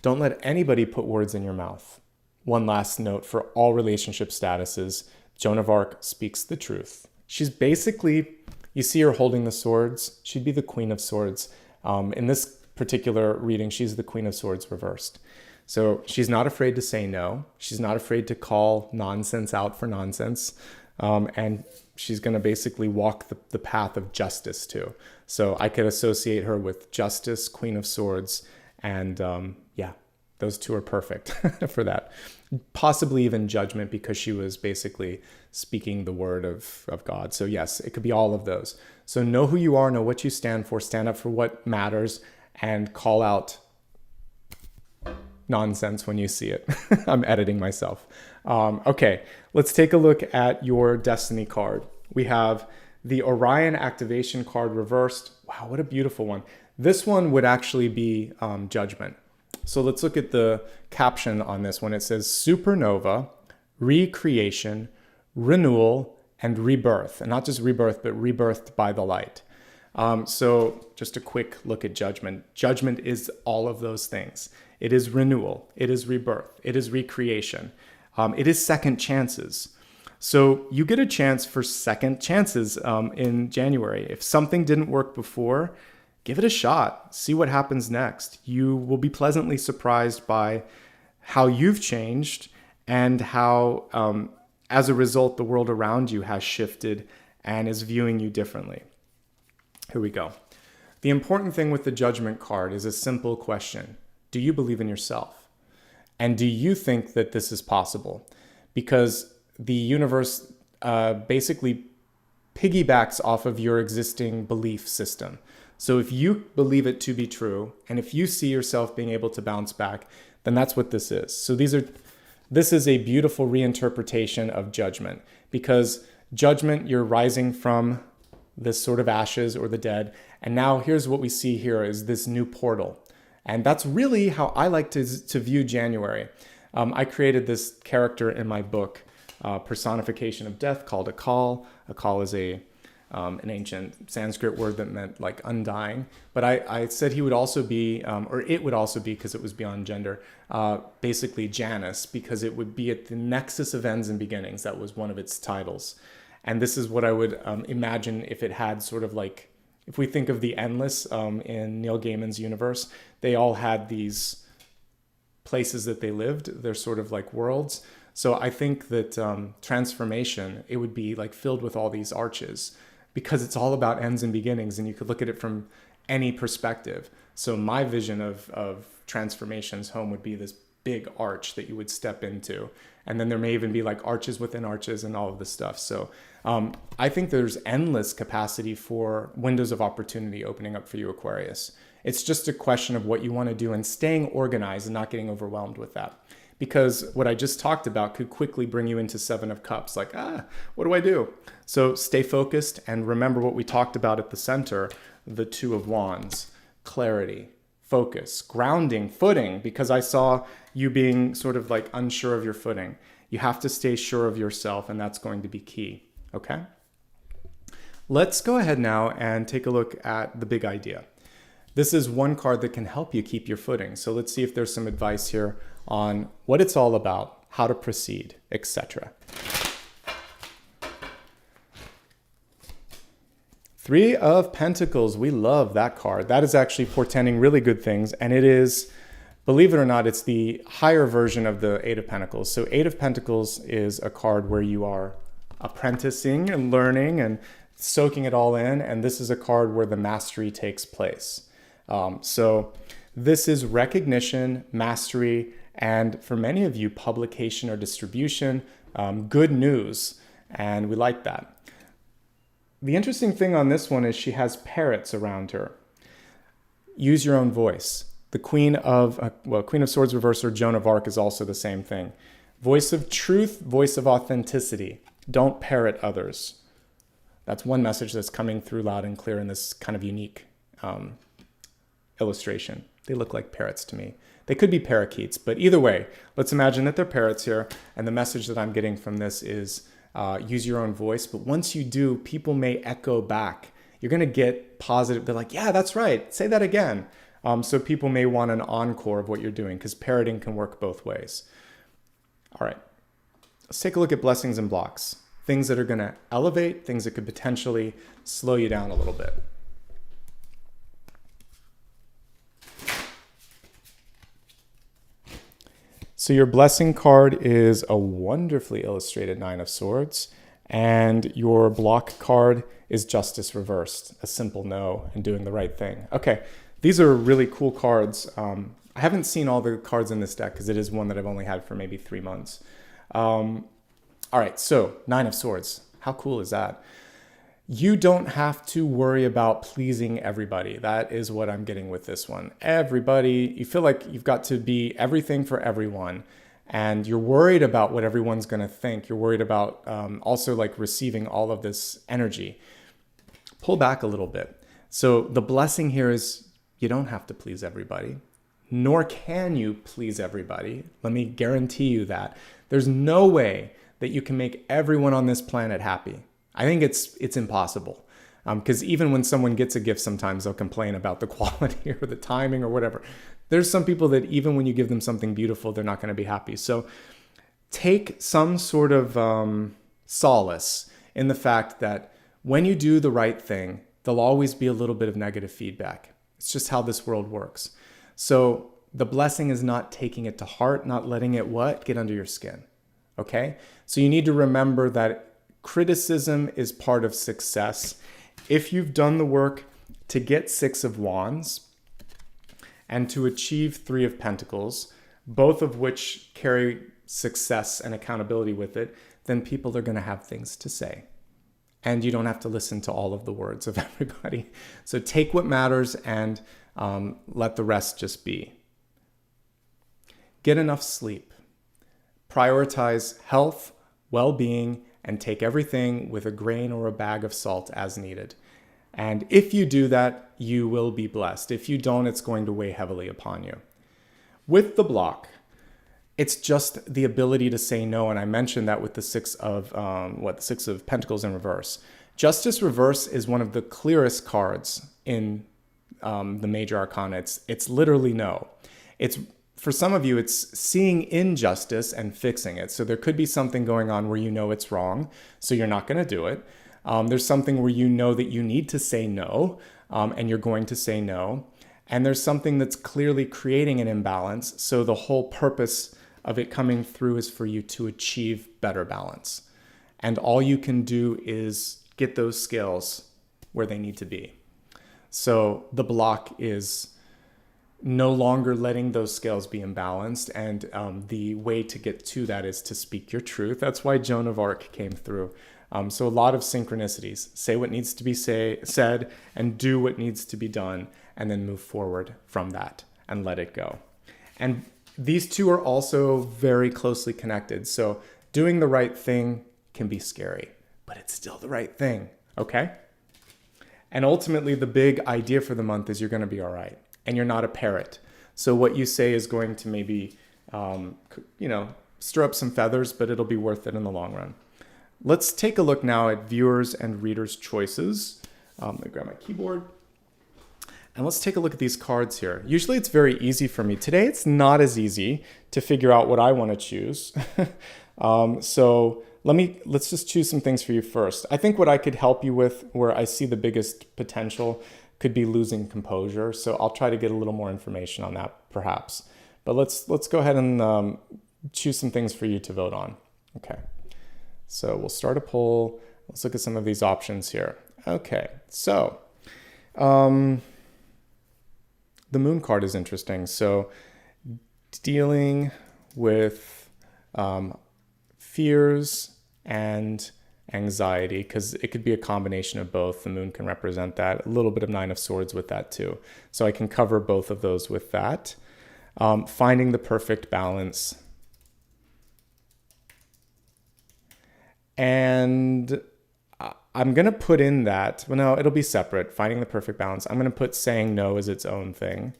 Don't let anybody put words in your mouth. One last note for all relationship statuses, Joan of Arc speaks the truth. She's basically, you see her holding the swords. She'd be the Queen of Swords. In this particular reading, she's the Queen of Swords reversed. So she's not afraid to say no. She's not afraid to call nonsense out for nonsense. And she's going to basically walk the path of justice too. So I could associate her with Justice, Queen of Swords, and those 2 are perfect for that. Possibly even Judgment, because she was basically speaking the word of God. So yes, it could be all of those. So know who you are, know what you stand for, stand up for what matters, and call out nonsense when you see it. I'm editing myself. Okay, let's take a look at your Destiny card. We have the Orion activation card reversed. Wow, what a beautiful one. This one would actually be Judgment. So let's look at the caption on this one. It says supernova, recreation, renewal, and rebirth. And not just rebirth, but rebirthed by the light. So just a quick look at Judgment. Judgment is all of those things. It is renewal. It is rebirth. It is recreation. It is second chances. So you get a chance for second chances in January. If something didn't work before, give it a shot. See what happens next. You will be pleasantly surprised by how you've changed and how, as a result, the world around you has shifted and is viewing you differently. Here we go. The important thing with the Judgment card is a simple question. Do you believe in yourself? And do you think that this is possible? Because the universe basically piggybacks off of your existing belief system. So if you believe it to be true, and if you see yourself being able to bounce back, then that's what this is. So this is a beautiful reinterpretation of Judgment, because Judgment, you're rising from this sort of ashes or the dead. And now here's what we see here is this new portal. And that's really how I like to view January. I created this character in my book, Personification of Death, called Akal. Akal is an ancient Sanskrit word that meant like undying. But I said he would also be, or it would also be, because it was beyond gender, basically Janus, because it would be at the nexus of ends and beginnings. That was one of its titles. And this is what I would imagine if it had sort of like, if we think of the Endless in Neil Gaiman's universe, they all had these places that they lived. They're sort of like worlds. So I think that transformation, it would be like filled with all these arches, because it's all about ends and beginnings, and you could look at it from any perspective. So my vision of transformation's home would be this big arch that you would step into. And then there may even be like arches within arches and all of this stuff. So I think there's endless capacity for windows of opportunity opening up for you, Aquarius. It's just a question of what you want to do and staying organized and not getting overwhelmed with that. Because what I just talked about could quickly bring you into Seven of Cups. Like, what do I do? So stay focused and remember what we talked about at the center, the Two of Wands, clarity, focus, grounding, footing, because I saw you being sort of like unsure of your footing. You have to stay sure of yourself, and that's going to be key. Okay? Let's go ahead now and take a look at the big idea. This is one card that can help you keep your footing. So let's see if there's some advice here on what it's all about, how to proceed, etc. Three of Pentacles. We love that card. That is actually portending really good things. And it is, believe it or not, it's the higher version of the Eight of Pentacles. So Eight of Pentacles is a card where you are apprenticing and learning and soaking it all in. And this is a card where the mastery takes place. So this is recognition, mastery, and for many of you, publication or distribution, good news. And we like that. The interesting thing on this one is she has parrots around her. Use your own voice. The Queen of Swords reversed, or Joan of Arc, is also the same thing. Voice of truth, voice of authenticity. Don't parrot others. That's one message that's coming through loud and clear in this kind of unique illustration. They look like parrots to me. They could be parakeets, but either way, let's imagine that they're parrots here. And the message that I'm getting from this is use your own voice. But once you do, people may echo back. You're going to get positive. They're like, yeah, that's right. Say that again. So people may want an encore of what you're doing, because parroting can work both ways. All right. Let's take a look at blessings and blocks. Things that are going to elevate, things that could potentially slow you down a little bit. So your blessing card is a wonderfully illustrated Nine of Swords, and your block card is Justice reversed, a simple no and doing the right thing. Okay, these are really cool cards. I haven't seen all the cards in this deck because it is one that I've only had for maybe 3 months. All right, so Nine of Swords. How cool is that? You don't have to worry about pleasing everybody. That is what I'm getting with this one. Everybody, you feel like you've got to be everything for everyone. And you're worried about what everyone's going to think. You're worried about also like receiving all of this energy. Pull back a little bit. So the blessing here is you don't have to please everybody, nor can you please everybody. Let me guarantee you that. There's no way that you can make everyone on this planet happy. I think it's impossible. Because even when someone gets a gift, sometimes they'll complain about the quality or the timing or whatever. There's some people that even when you give them something beautiful, they're not going to be happy. So take some sort of solace in the fact that when you do the right thing, there'll always be a little bit of negative feedback. It's just how this world works. So the blessing is not taking it to heart, not letting it get under your skin. Okay? So you need to remember that criticism is part of success. If you've done the work to get 6 of Wands and to achieve 3 of Pentacles, both of which carry success and accountability with it, then people are going to have things to say. And you don't have to listen to all of the words of everybody. So take what matters and let the rest just be. Get enough sleep. Prioritize health, well-being, and take everything with a grain or a bag of salt as needed. And if you do that, you will be blessed. If you don't, it's going to weigh heavily upon you. With the block, it's just the ability to say no. And I mentioned that with the 6 of Pentacles in reverse. Justice reverse is one of the clearest cards in the major arcana. It's literally no. For some of you, it's seeing injustice and fixing it. So there could be something going on where you know it's wrong, so you're not going to do it. There's something where you know that you need to say no, and you're going to say no. And there's something that's clearly creating an imbalance. So the whole purpose of it coming through is for you to achieve better balance. And all you can do is get those scales where they need to be. So the block is no longer letting those scales be imbalanced. And the way to get to that is to speak your truth. That's why Joan of Arc came through. So a lot of synchronicities. Say what needs to be said and do what needs to be done, and then move forward from that and let it go. And these two are also very closely connected. So doing the right thing can be scary, but it's still the right thing, okay? And ultimately, the big idea for the month is you're going to be all right. And you're not a parrot. So what you say is going to maybe, stir up some feathers, but it'll be worth it in the long run. Let's take a look now at viewers and readers' choices. Let me grab my keyboard. And let's take a look at these cards here. Usually it's very easy for me. Today it's not as easy to figure out what I want to choose. So let's just choose some things for you first. I think what I could help you with, where I see the biggest potential, could be losing composure. So I'll try to get a little more information on that perhaps. But let's go ahead and choose some things for you to vote on. Okay. So we'll start a poll. Let's look at some of these options here. Okay. So the moon card is interesting. So dealing with fears and anxiety, because it could be a combination of both. The moon can represent that. A little bit of 9 of Swords with that too. So I can cover both of those with that. Finding the perfect balance. And I'm going to put in that, well, no, it'll be separate. Finding the perfect balance. I'm going to put saying no as its own thing,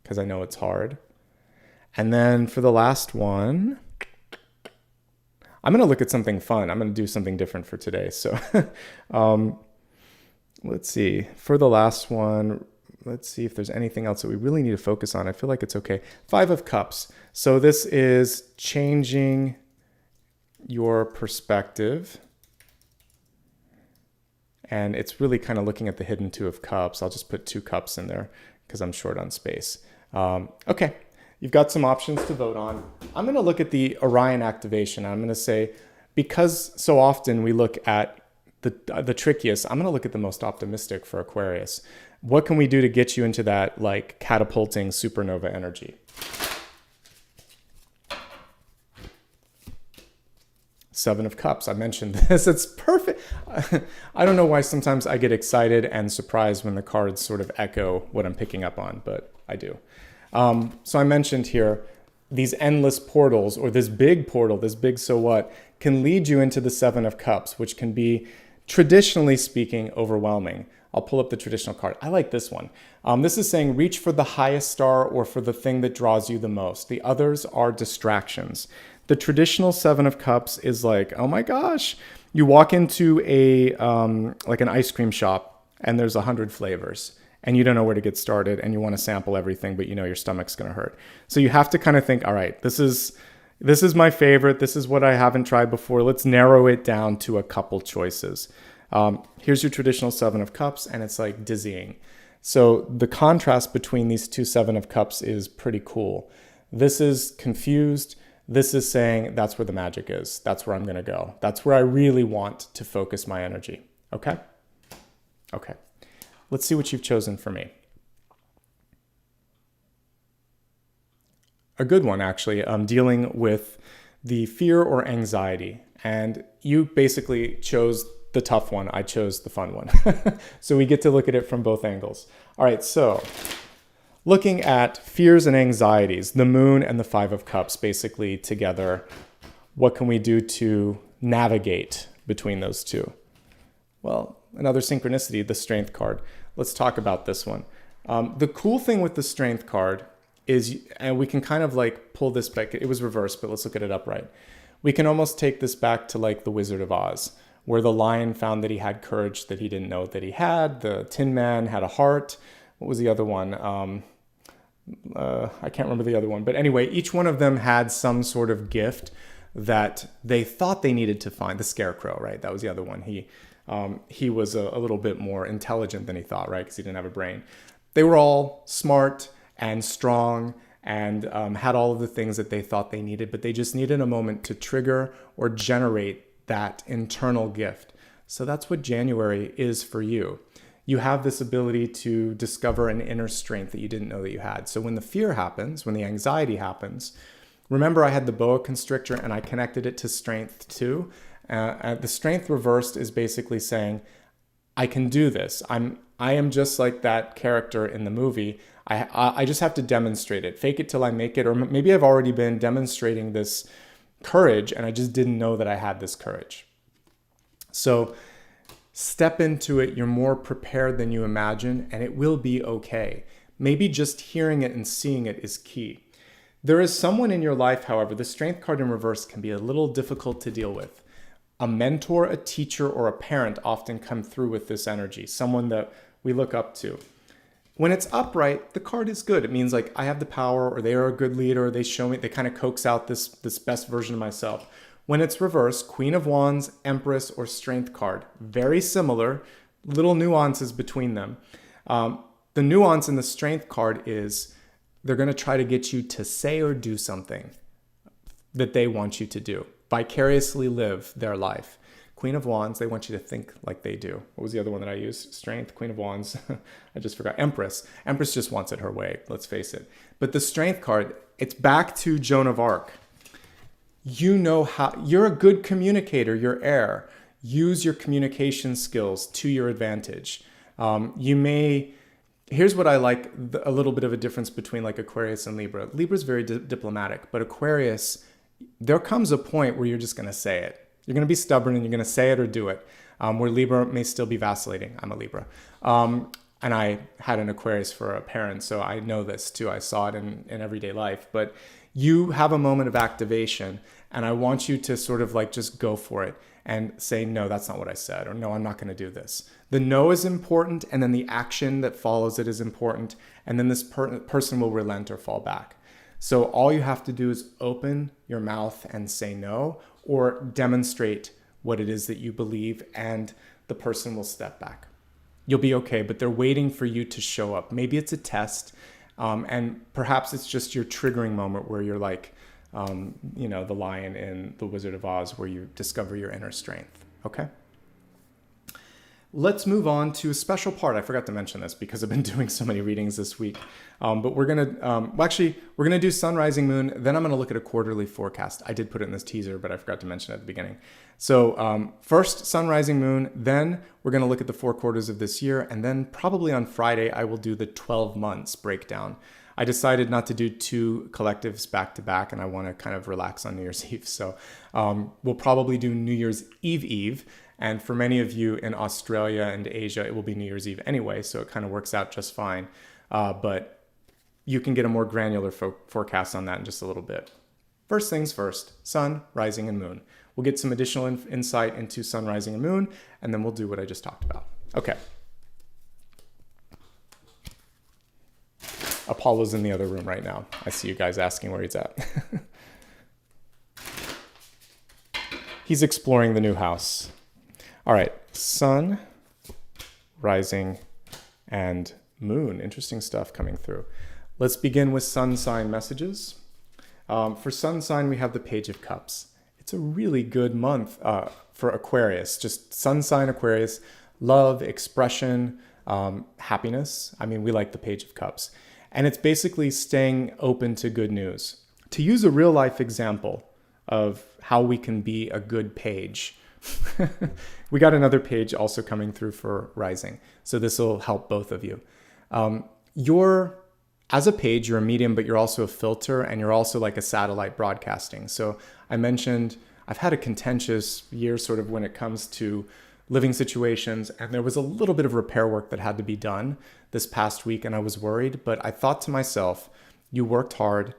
because I know it's hard. And then for the last one, I'm going to look at something fun. I'm going to do something different for today. So let's see. For the last one, let's see if there's anything else that we really need to focus on. I feel like it's okay. 5 of Cups. So this is changing your perspective. And it's really kind of looking at the hidden 2 of Cups. I'll just put 2 cups in there because I'm short on space. Okay. You've got some options to vote on. I'm going to look at the Orion activation. I'm going to say, because so often we look at the trickiest, I'm going to look at the most optimistic for Aquarius. What can we do to get you into that like catapulting supernova energy? Seven of Cups. I mentioned this. It's perfect. I don't know why sometimes I get excited and surprised when the cards sort of echo what I'm picking up on, but I do. So I mentioned here, these endless portals, or this big portal, this big so what, can lead you into the Seven of Cups, which can be, traditionally speaking, overwhelming. I'll pull up the traditional card. I like this one. This is saying reach for the highest star or for the thing that draws you the most. The others are distractions. The traditional Seven of Cups is like, oh my gosh, you walk into like an ice cream shop and there's 100 flavors and you don't know where to get started and you want to sample everything, but you know your stomach's going to hurt. So you have to kind of think, all right, this is my favorite. This is what I haven't tried before. Let's narrow it down to a couple choices. Here's your traditional Seven of Cups, and it's like dizzying. So the contrast between these two Seven of Cups is pretty cool. This is confused. This is saying that's where the magic is. That's where I'm going to go. That's where I really want to focus my energy. Okay? Okay. Let's see what you've chosen for me. A good one, actually. I'm dealing with the fear or anxiety. And you basically chose the tough one. I chose the fun one. So we get to look at it from both angles. All right, so looking at fears and anxieties, the Moon and the Five of Cups basically together, what can we do to navigate between those two? Well, another synchronicity, the Strength card. Let's talk about this one. The cool thing with the Strength card is, and we can kind of like pull this back, it was reversed, but let's look at it upright. We can almost take this back to like the Wizard of Oz, where the lion found that he had courage that he didn't know that he had. The Tin Man had a heart. What was the other one? I can't remember the other one. But anyway, each one of them had some sort of gift that they thought they needed to find. The Scarecrow, right? That was the other one. He was a little bit more intelligent than he thought, right? Because he didn't have a brain. They were all smart and strong and had all of the things that they thought they needed, but they just needed a moment to trigger or generate that internal gift. So that's what January is for you. You have this ability to discover an inner strength that you didn't know that you had. So when the fear happens, when the anxiety happens, remember I had the Boa Constrictor and I connected it to strength too. The strength reversed is basically saying, I can do this. I am just like that character in the movie. I just have to demonstrate it. Fake it till I make it. Or maybe I've already been demonstrating this courage and I just didn't know that I had this courage. So step into it. You're more prepared than you imagine, and it will be okay. Maybe just hearing it and seeing it is key. There is someone in your life, however, the Strength card in reverse can be a little difficult to deal with. A mentor, a teacher, or a parent often come through with this energy, someone that we look up to. When it's upright, the card is good. It means like I have the power, or they are a good leader, they show me, they kind of coax out this best version of myself. When it's reversed, Queen of Wands, Empress, or Strength card, very similar, little nuances between them. The nuance in the Strength card is they're going to try to get you to say or do something that they want you to do. Vicariously live their life. Queen of Wands, they want you to think like they do. What was the other one that I used? Strength, Queen of Wands. I just forgot. Empress. Empress just wants it her way, let's face it. But the Strength card, it's back to Joan of Arc. You know how, you're a good communicator, you're air. Use your communication skills to your advantage. Here's what I like, a little bit of a difference between like Aquarius and Libra. Libra's very diplomatic, but Aquarius, there comes a point where you're just going to say it. You're going to be stubborn and you're going to say it or do it, where Libra may still be vacillating. I'm a Libra. And I had an Aquarius for a parent, so I know this too. I saw it in everyday life. But you have a moment of activation, and I want you to sort of like just go for it and say, no, that's not what I said, or no, I'm not going to do this. The no is important, and then the action that follows it is important, and then this person will relent or fall back. So all you have to do is open your mouth and say no, or demonstrate what it is that you believe, and the person will step back. You'll be okay, but they're waiting for you to show up. Maybe it's a test, and perhaps it's just your triggering moment where you're like, the lion in The Wizard of Oz, where you discover your inner strength. Okay? Let's move on to a special part. I forgot to mention this because I've been doing so many readings this week. But we're going to, we're going to do sun, rising, moon. Then I'm going to look at a quarterly forecast. I did put it in this teaser, but I forgot to mention it at the beginning. So first, sun, rising, moon. Then we're going to look at the 4 quarters of this year. And then probably on Friday, I will do the 12 months breakdown. I decided not to do 2 collectives back to back, and I want to kind of relax on New Year's Eve. So we'll probably do New Year's Eve. And for many of you in Australia and Asia, it will be New Year's Eve anyway, so it kind of works out just fine. But you can get a more granular forecast on that in just a little bit. First things first, sun, rising, and moon. We'll get some additional insight into sun, rising, and moon, and then we'll do what I just talked about. Okay. Apollo's in the other room right now. I see you guys asking where he's at. He's exploring the new house. All right, sun, rising, and moon. Interesting stuff coming through. Let's begin with sun sign messages. For sun sign, we have the Page of Cups. It's a really good month for Aquarius. Just sun sign Aquarius, love, expression, happiness. I mean, we like the Page of Cups. And it's basically staying open to good news. To use a real life example of how we can be a good page, we got another page also coming through for rising. So this will help both of you. As a page, you're a medium, but you're also a filter, and you're also like a satellite broadcasting. So I mentioned I've had a contentious year sort of when it comes to living situations, and there was a little bit of repair work that had to be done this past week, and I was worried, but I thought to myself, you worked hard,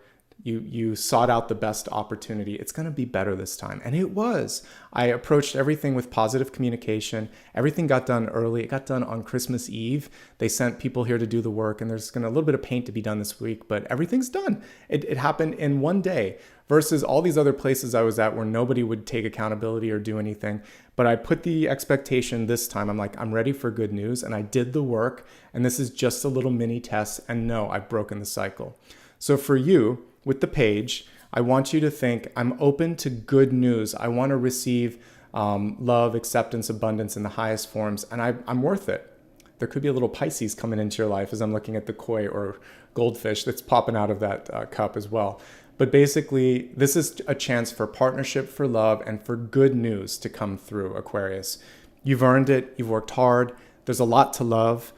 you sought out the best opportunity. It's going to be better this time. And it was. I approached everything with positive communication. Everything got done early. It got done on Christmas Eve. They sent people here to do the work, and there's going to a little bit of paint to be done this week, but everything's done. It happened in one day versus all these other places I was at where nobody would take accountability or do anything. But I put the expectation this time. I'm like, I'm ready for good news, and I did the work, and this is just a little mini test, and no, I've broken the cycle. So for you, with the page, I want you to think, I'm open to good news. I want to receive love, acceptance, abundance in the highest forms, and I'm worth it. There could be a little Pisces coming into your life as I'm looking at the koi or goldfish that's popping out of that cup as well. But basically, this is a chance for partnership, for love, and for good news to come through, Aquarius. You've earned it. You've worked hard. There's a lot to love.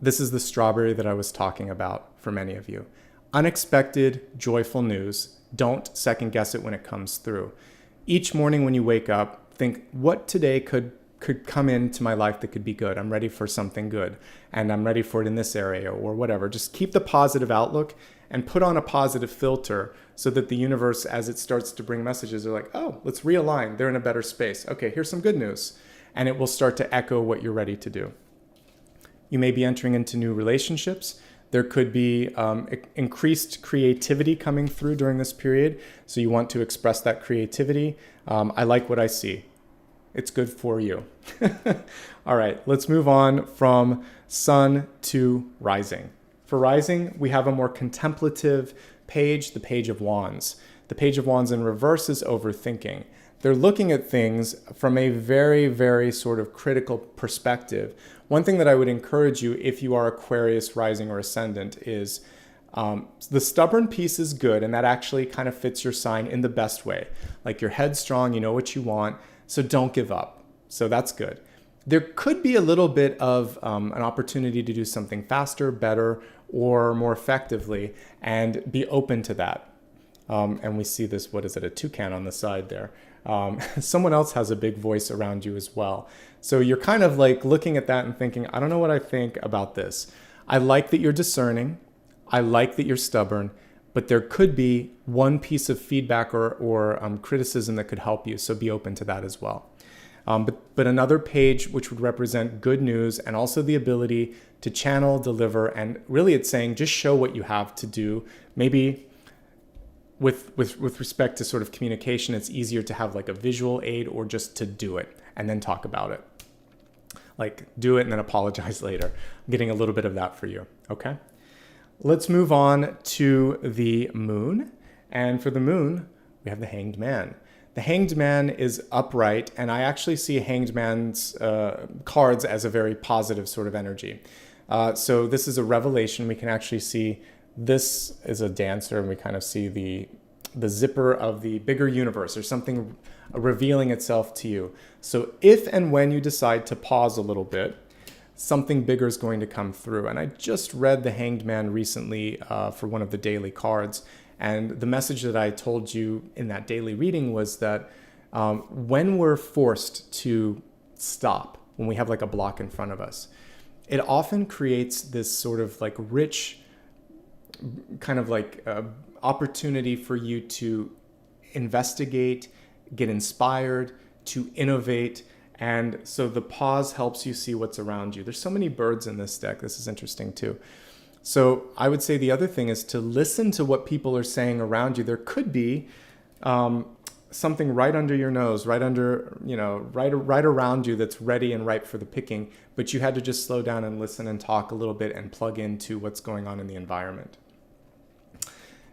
This is the strawberry that I was talking about for many of you. Unexpected, joyful news. Don't second guess it when it comes through. Each morning when you wake up, think, what today could come into my life that could be good? I'm ready for something good, and I'm ready for it in this area or whatever. Just keep the positive outlook and put on a positive filter so that the universe, as it starts to bring messages, are like, oh, let's realign. They're in a better space. Okay, here's some good news. And it will start to echo what you're ready to do. You may be entering into new relationships. There could be increased creativity coming through during this period. So you want to express that creativity. I like what I see. It's good for you. All right, let's move on from sun to rising. For rising, we have a more contemplative page, the Page of Wands. The Page of Wands in reverse is overthinking. They're looking at things from a very, very sort of critical perspective. One thing that I would encourage you if you are Aquarius rising or ascendant is the stubborn piece is good, and that actually kind of fits your sign in the best way. Like you're headstrong, you know what you want, so don't give up. So that's good. There could be a little bit of an opportunity to do something faster, better, or more effectively, and be open to that. And we see this, what is it, a toucan on the side there. Someone else has a big voice around you as well. So you're kind of like looking at that and thinking, I don't know what I think about this. I like that you're discerning. I like that you're stubborn, but there could be one piece of feedback or criticism that could help you. So be open to that as well. But another page which would represent good news and also the ability to channel, deliver, and really it's saying just show what you have to do. Maybe with respect to sort of communication, it's easier to have like a visual aid or just to do it and then talk about it. Like do it and then apologize later. I'm getting a little bit of that for you, okay? Let's move on to the moon. And for the moon, we have the Hanged Man. The Hanged Man is upright, and I actually see Hanged Man's cards as a very positive sort of energy. So this is a revelation. We can actually see this is a dancer, and we kind of see the zipper of the bigger universe, or something revealing itself to you. So if and when you decide to pause a little bit, something bigger is going to come through. And I just read the Hanged Man recently for one of the daily cards. And the message that I told you in that daily reading was that when we're forced to stop, when we have like a block in front of us, it often creates this sort of like rich kind of like opportunity for you to investigate, get inspired, to innovate. And so the pause helps you see what's around you. There's so many birds in this deck. This is interesting too. So I would say the other thing is to listen to what people are saying around you. There could be something right under your nose, right under, right around you that's ready and ripe for the picking, but you had to just slow down and listen and talk a little bit and plug into what's going on in the environment.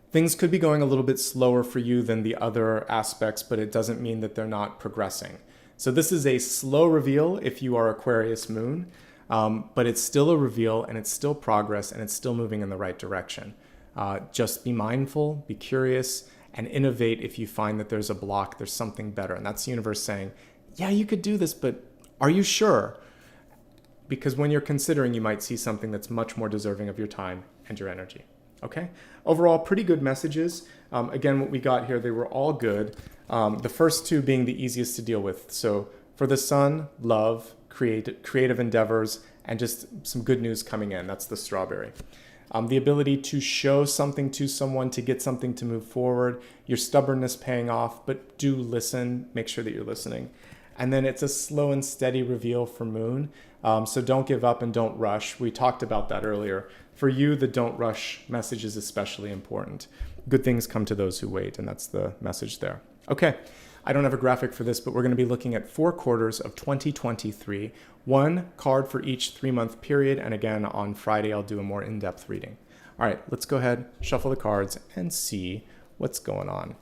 Things could be going a little bit slower for you than the other aspects, but it doesn't mean that they're not progressing. So this is a slow reveal if you are Aquarius moon, but it's still a reveal, and it's still progress, and it's still moving in the right direction. Just be mindful, be curious, and innovate if you find that there's a block, there's something better. And that's the universe saying, yeah, you could do this, but are you sure? Because when you're considering, you might see something that's much more deserving of your time and your energy. Okay? Overall, pretty good messages. Again, what we got here, they were all good. The first two being the easiest to deal with. So for the sun, love, creative endeavors, and just some good news coming in. That's the strawberry. The ability to show something to someone, to get something to move forward, your stubbornness paying off, but do listen, make sure that you're listening. And then it's a slow and steady reveal for moon. So don't give up and don't rush. We talked about that earlier. For you, the don't rush message is especially important. Good things come to those who wait, and that's the message there. Okay, I don't have a graphic for this, but we're going to be looking at 4 quarters of 2023, 1 card for each 3-month period, and again, on Friday, I'll do a more in-depth reading. All right, let's go ahead, shuffle the cards, and see what's going on.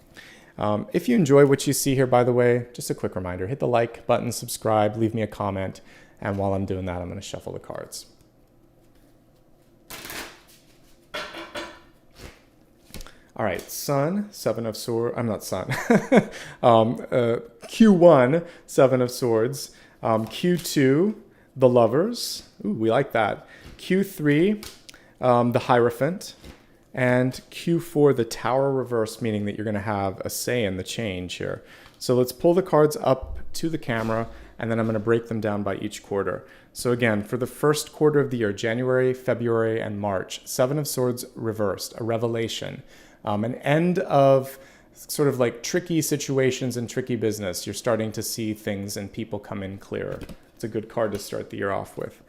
If you enjoy what you see here, by the way, just a quick reminder, hit the like button, subscribe, leave me a comment, and while I'm doing that, I'm going to shuffle the cards. All right, Sun, 7 of Swords. I'm not Sun. Q1, 7 of Swords. Q2, the Lovers. Ooh, we like that. Q3, the Hierophant. And Q4, the Tower reverse, meaning that you're going to have a say in the change here. So let's pull the cards up to the camera, and then I'm going to break them down by each quarter. So again, for the first quarter of the year, January, February, and March, 7 of Swords reversed, a revelation. An end of sort of like tricky situations and tricky business. You're starting to see things and people come in clearer. It's a good card to start the year off with.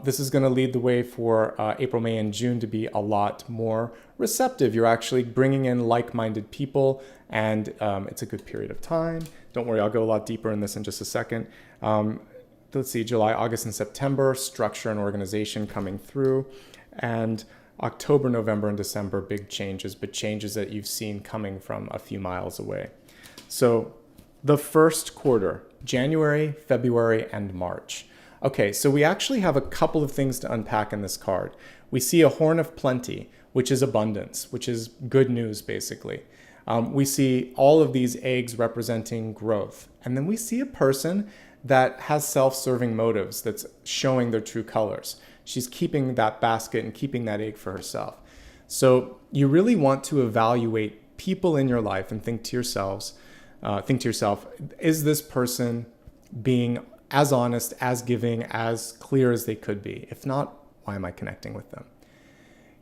This is going to lead the way for April, May, and June to be a lot more receptive. You're actually bringing in like-minded people, and it's a good period of time. Don't worry, I'll go a lot deeper in this in just a second. Let's see, July, August, and September, structure and organization coming through. And October, November, and December, big changes, but changes that you've seen coming from a few miles away. So the first quarter, January, February, and March. Okay, so we actually have a couple of things to unpack in this card. We see a Horn of Plenty, which is abundance, which is good news, basically. We see all of these eggs representing growth. And then we see a person that has self-serving motives, that's showing their true colors. She's keeping that basket and keeping that egg for herself. So you really want to evaluate people in your life and think to yourself, is this person being as honest, as giving, as clear as they could be? If not, why am I connecting with them?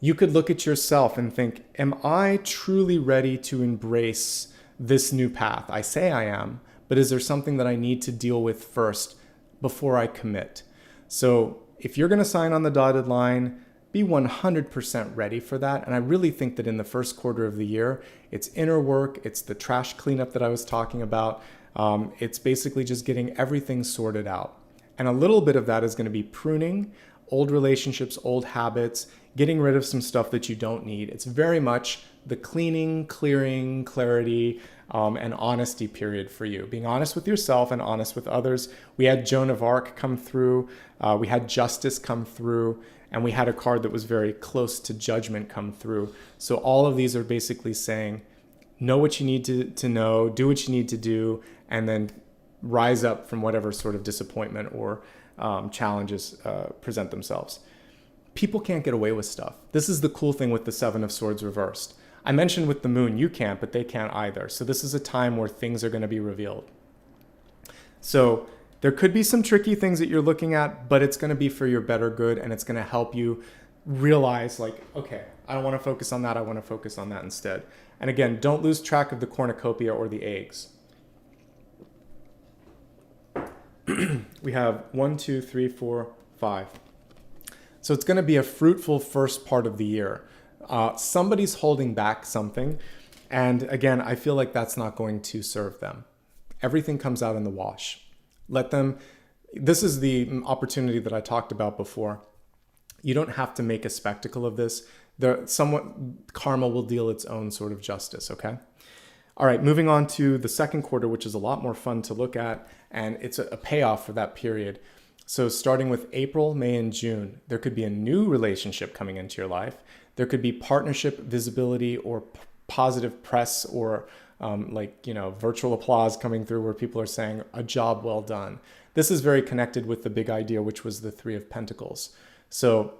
You could look at yourself and think, am I truly ready to embrace this new path? I say I am, but is there something that I need to deal with first before I commit? So if you're going to sign on the dotted line, be 100% ready for that. And I really think that in the first quarter of the year, it's inner work, it's the trash cleanup that I was talking about. It's basically just getting everything sorted out. And a little bit of that is going to be pruning old relationships, old habits, getting rid of some stuff that you don't need. It's very much the cleaning, clearing, clarity, and honesty period for you. Being honest with yourself and honest with others. We had Joan of Arc come through. We had Justice come through. And we had a card that was very close to Judgment come through. So all of these are basically saying, know what you need to know, do what you need to do, and then rise up from whatever sort of disappointment or challenges present themselves. People can't get away with stuff. This is the cool thing with the Seven of Swords reversed. I mentioned with the moon, you can't, but they can't either. So this is a time where things are going to be revealed. So there could be some tricky things that you're looking at, but it's going to be for your better good, and it's going to help you realize like, okay, I don't want to focus on that. I want to focus on that instead. And again, don't lose track of the cornucopia or the eggs. We have 1, 2, 3, 4, 5. So it's going to be a fruitful first part of the year. Somebody's holding back something. And again, I feel like that's not going to serve them. Everything comes out in the wash. Let them, this is the opportunity that I talked about before. You don't have to make a spectacle of this. Karma will deal its own sort of justice, okay? All right, moving on to the second quarter, which is a lot more fun to look at, and it's a payoff for that period. So starting with April, May, and June, there could be a new relationship coming into your life. There could be partnership visibility or positive press or virtual applause coming through where people are saying a job well done. This is very connected with the big idea, which was the Three of Pentacles. So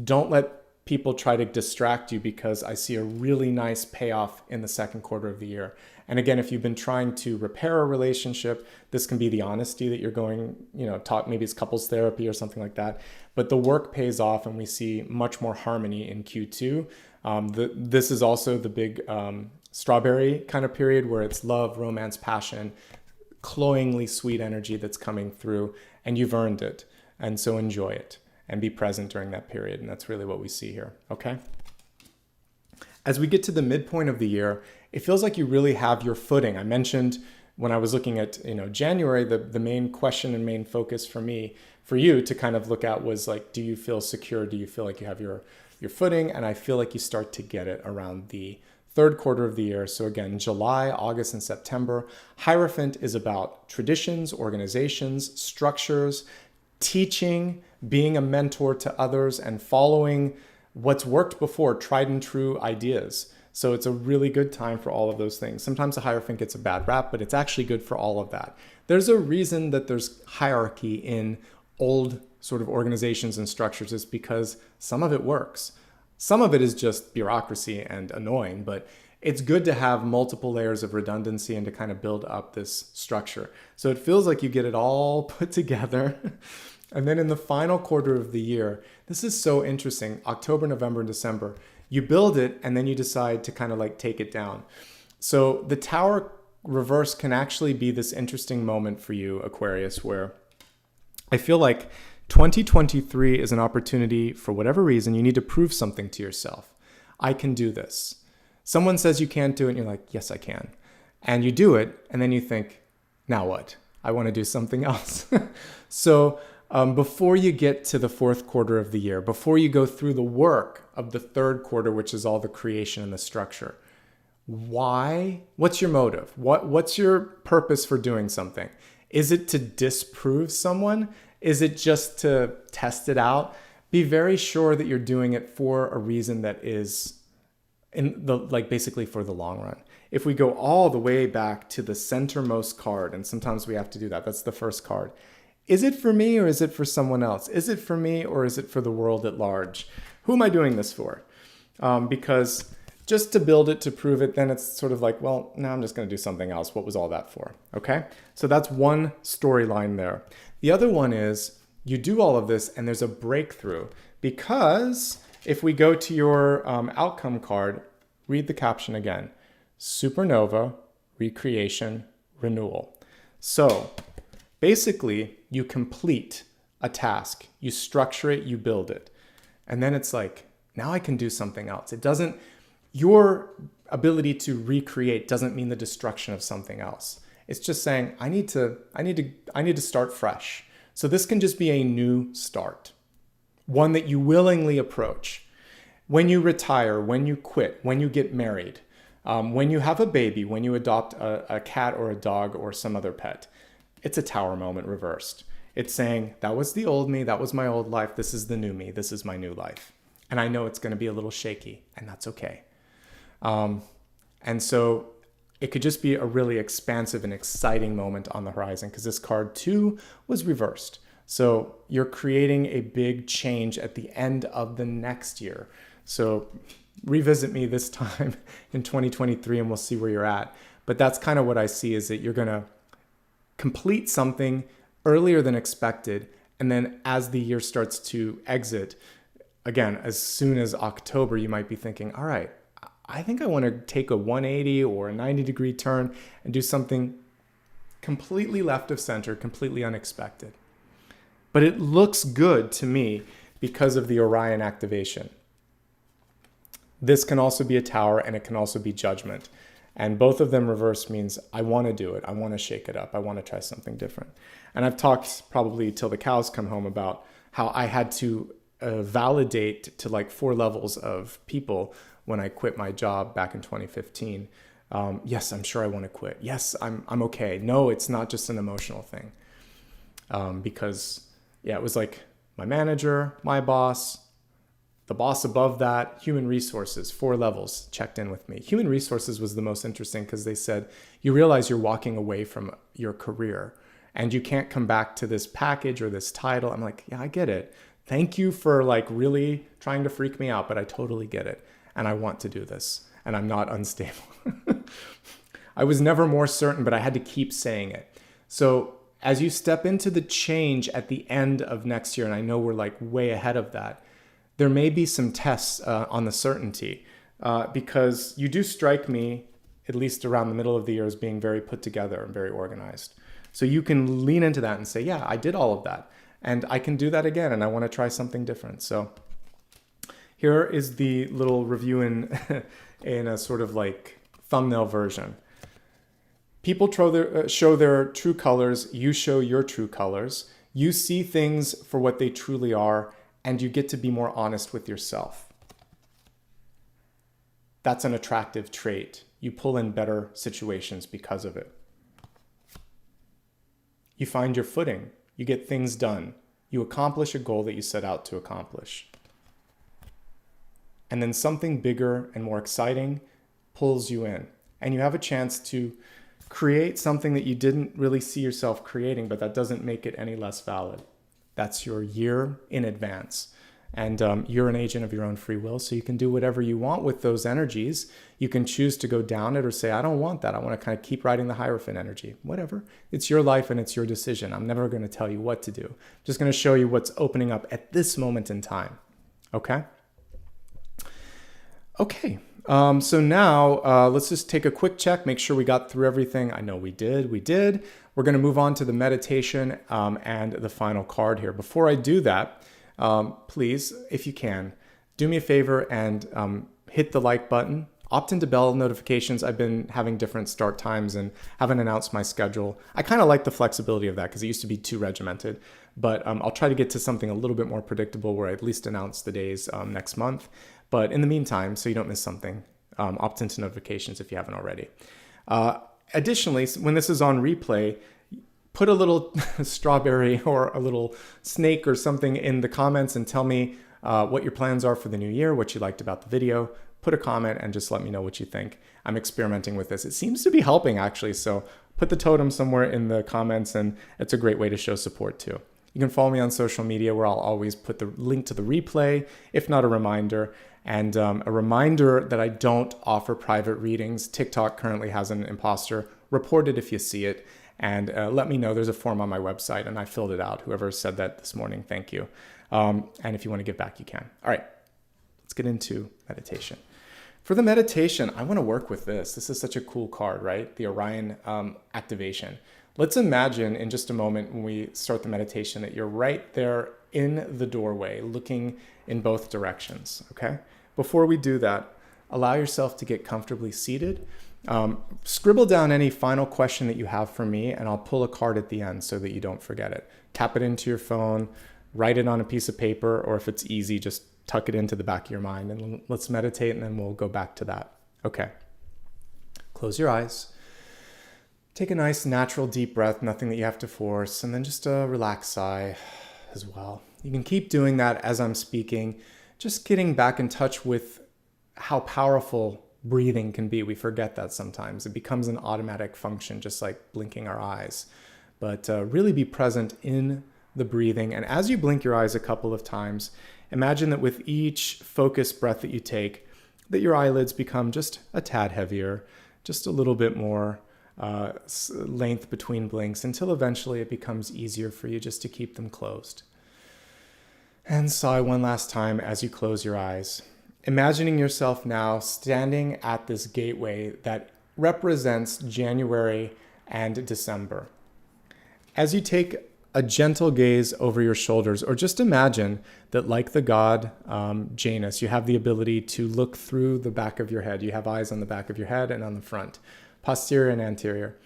don't let people try to distract you, because I see a really nice payoff in the second quarter of the year. And again, if you've been trying to repair a relationship, this can be the honesty that you're going, maybe it's couples therapy or something like that. But the work pays off, and we see much more harmony in Q2. This is also the big strawberry kind of period where it's love, romance, passion, cloyingly sweet energy that's coming through, and you've earned it. And so enjoy it and be present during that period. And that's really what we see here, okay? As we get to the midpoint of the year, it feels like you really have your footing. I mentioned when I was looking at January, the main question and main focus for you to kind of look at was like, do you feel secure? Do you feel like you have your footing? And I feel like you start to get it around the third quarter of the year. So again, July, August, and September. Hierophant is about traditions, organizations, structures, teaching, being a mentor to others, and following what's worked before, tried and true ideas. So it's a really good time for all of those things. Sometimes the Hierophant gets a bad rap, but it's actually good for all of that. There's a reason that there's hierarchy in old sort of organizations and structures, is because some of it works. Some of it is just bureaucracy and annoying, but it's good to have multiple layers of redundancy and to kind of build up this structure. So it feels like you get it all put together. And then in the final quarter of the year, this is so interesting, October, November, and December, you build it and then you decide to kind of like take it down. So the Tower reverse can actually be this interesting moment for you, Aquarius, where I feel like 2023 is an opportunity, for whatever reason, you need to prove something to yourself. I can do this. Someone says you can't do it and you're like, yes, I can. And you do it and then you think, now what? I want to do something else. So before you get to the fourth quarter of the year, before you go through the work of the third quarter, which is all the creation and the structure, why? What's your motive? What's your purpose for doing something? Is it to disprove someone? Is it just to test it out? Be very sure that you're doing it for a reason that is basically for the long run. If we go all the way back to the centermost card, and sometimes we have to do that, that's the first card. Is it for me or is it for someone else? Is it for me or is it for the world at large? Who am I doing this for? Because just to build it, to prove it, then it's sort of like, well, now I'm just going to do something else. What was all that for? Okay? So that's one storyline there. The other one is you do all of this and there's a breakthrough, because if we go to your outcome card, read the caption again. Supernova, recreation, renewal. So basically, you complete a task, you structure it, you build it. And then it's like, now I can do something else. Your ability to recreate doesn't mean the destruction of something else. It's just saying, I need to start fresh. So this can just be a new start, one that you willingly approach. When you retire, when you quit, when you get married, When you have a baby, when you adopt a cat or a dog or some other pet, it's a tower moment reversed. It's saying, that was the old me, that was my old life, this is the new me, this is my new life. And I know it's going to be a little shaky, and that's okay. And so it could just be a really expansive and exciting moment on the horizon, because this card too was reversed. So you're creating a big change at the end of the next year. So revisit me this time in 2023 and we'll see where you're at. But that's kind of what I see, is that you're going to complete something earlier than expected. And then as the year starts to exit, again, as soon as October, you might be thinking, all right, I think I want to take a 180 or a 90-degree turn and do something completely left of center, completely unexpected. But it looks good to me because of the Orion activation. This can also be a tower, and it can also be judgment. And both of them reverse means I want to do it. I want to shake it up. I want to try something different. And I've talked probably till the cows come home about how I had to validate to like 4 levels of people when I quit my job back in 2015. Yes, I'm sure I want to quit. Yes, I'm okay. No, it's not just an emotional thing. Because it was like my manager, my boss, the boss above that, human resources, 4 levels checked in with me. Human resources was the most interesting because they said, you realize you're walking away from your career and you can't come back to this package or this title. I'm like, yeah, I get it. Thank you for like really trying to freak me out, but I totally get it. And I want to do this, and I'm not unstable. I was never more certain, but I had to keep saying it. So as you step into the change at the end of next year, and I know we're like way ahead of that, there may be some tests on the certainty because you do strike me, at least around the middle of the year, as being very put together and very organized. So you can lean into that and say, yeah, I did all of that, and I can do that again, and I want to try something different. So here is the little review in a sort of like thumbnail version. People show their true colors. You show your true colors. You see things for what they truly are, and you get to be more honest with yourself. That's an attractive trait. You pull in better situations because of it. You find your footing. You get things done. You accomplish a goal that you set out to accomplish. And then something bigger and more exciting pulls you in. And you have a chance to create something that you didn't really see yourself creating, but that doesn't make it any less valid. That's your year in advance. And you're an agent of your own free will, so you can do whatever you want with those energies. You can choose to go down it or say, I don't want that. I want to kind of keep riding the Hierophant energy. Whatever. It's your life and it's your decision. I'm never going to tell you what to do. I'm just going to show you what's opening up at this moment in time. Okay? Okay. So now let's just take a quick check, make sure we got through everything. I know we did. We're going to move on to the meditation and the final card here. Before I do that, please, if you can, do me a favor and hit the like button. Opt into bell notifications. I've been having different start times and haven't announced my schedule. I kind of like the flexibility of that because it used to be too regimented, but I'll try to get to something a little bit more predictable where I at least announce the days next month. But in the meantime, so you don't miss something, opt into notifications if you haven't already. Additionally, when this is on replay, put a little strawberry or a little snake or something in the comments and tell me what your plans are for the new year, what you liked about the video. Put a comment and just let me know what you think. I'm experimenting with this. It seems to be helping actually. So put the totem somewhere in the comments and it's a great way to show support too. You can follow me on social media where I'll always put the link to the replay, if not a reminder. And a reminder that I don't offer private readings. TikTok currently has an imposter. Report it if you see it. And let me know. There's a form on my website and I filled it out. Whoever said that this morning, thank you. And if you want to give back, you can. All right, let's get into meditation. For the meditation, I want to work with this. This is such a cool card, right? The Orion activation. Let's imagine in just a moment when we start the meditation that you're right there in the doorway, looking in both directions, okay? Before we do that, allow yourself to get comfortably seated. Scribble down any final question that you have for me, and I'll pull a card at the end so that you don't forget it. Tap it into your phone, write it on a piece of paper, or if it's easy, just tuck it into the back of your mind, and let's meditate, and then we'll go back to that. Okay. Close your eyes. Take a nice natural deep breath, nothing that you have to force, and then just a relaxed sigh as well. You can keep doing that as I'm speaking, just getting back in touch with how powerful breathing can be. We forget that sometimes. It becomes an automatic function, just like blinking our eyes. But really be present in the breathing. And as you blink your eyes a couple of times, imagine that with each focused breath that you take, that your eyelids become just a tad heavier, just a little bit more length between blinks, until eventually it becomes easier for you just to keep them closed. And sigh one last time as you close your eyes. Imagining yourself now standing at this gateway that represents January and December. As you take a gentle gaze over your shoulders, or just imagine that, like the god Janus, you have the ability to look through the back of your head. You have eyes on the back of your head and on the front, posterior and anterior.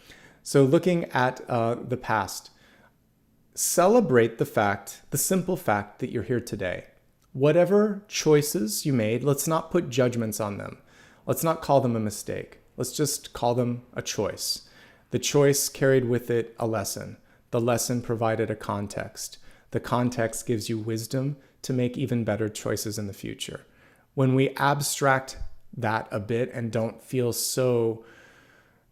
So looking at the past, celebrate the simple fact that you're here today. Whatever choices you made, let's not put judgments on them. Let's not call them a mistake. Let's just call them a choice. The choice carried with it a lesson. The lesson provided a context. The context gives you wisdom to make even better choices in the future. When we abstract that a bit and don't feel so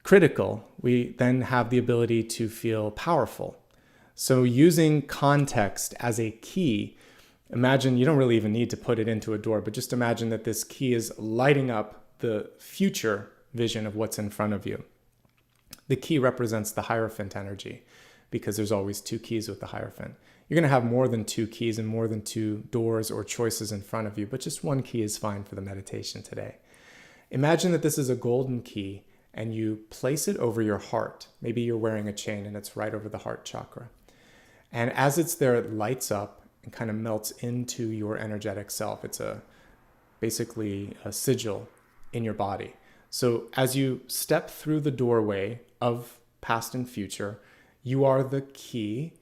critical, we then have the ability to feel powerful. So using context as a key, imagine you don't really even need to put it into a door, but just imagine that this key is lighting up the future vision of what's in front of you. The key represents the Hierophant energy, because there's always two keys with the Hierophant. You're going to have more than two keys and more than two doors or choices in front of you, but just one key is fine for the meditation today. Imagine that this is a golden key and you place it over your heart. Maybe you're wearing a chain and it's right over the heart chakra. And as it's there, it lights up and kind of melts into your energetic self. It's basically a sigil in your body. So as you step through the doorway of past and future, you are the key,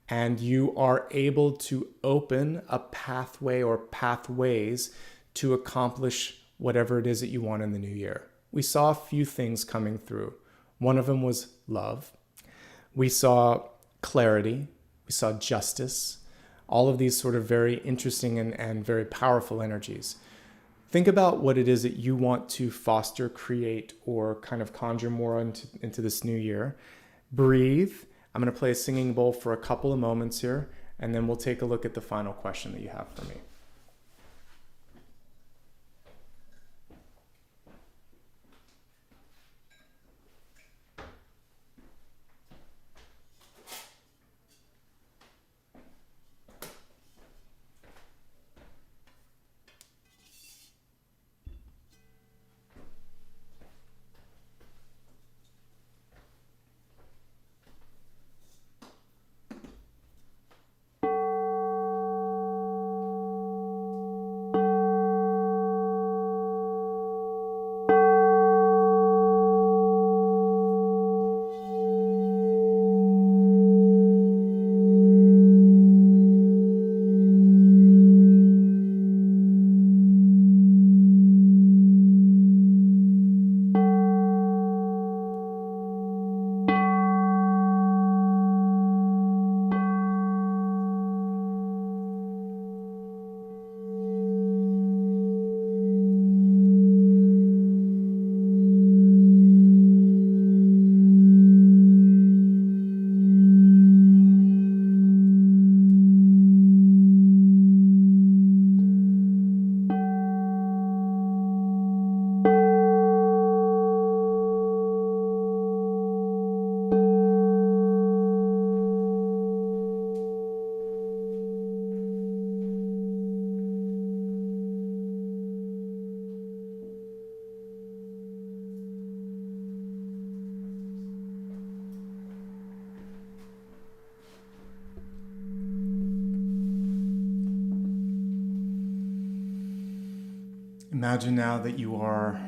and you are able to open a pathway or pathways to accomplish whatever it is that you want in the new year. We saw a few things coming through. One of them was love. We saw clarity. We saw justice. All of these sort of very interesting and very powerful energies. Think about what it is that you want to foster, create, or kind of conjure more into this new year. Breathe. I'm going to play a singing bowl for a couple of moments here, and then we'll take a look at the final question that you have for me. Imagine now that you are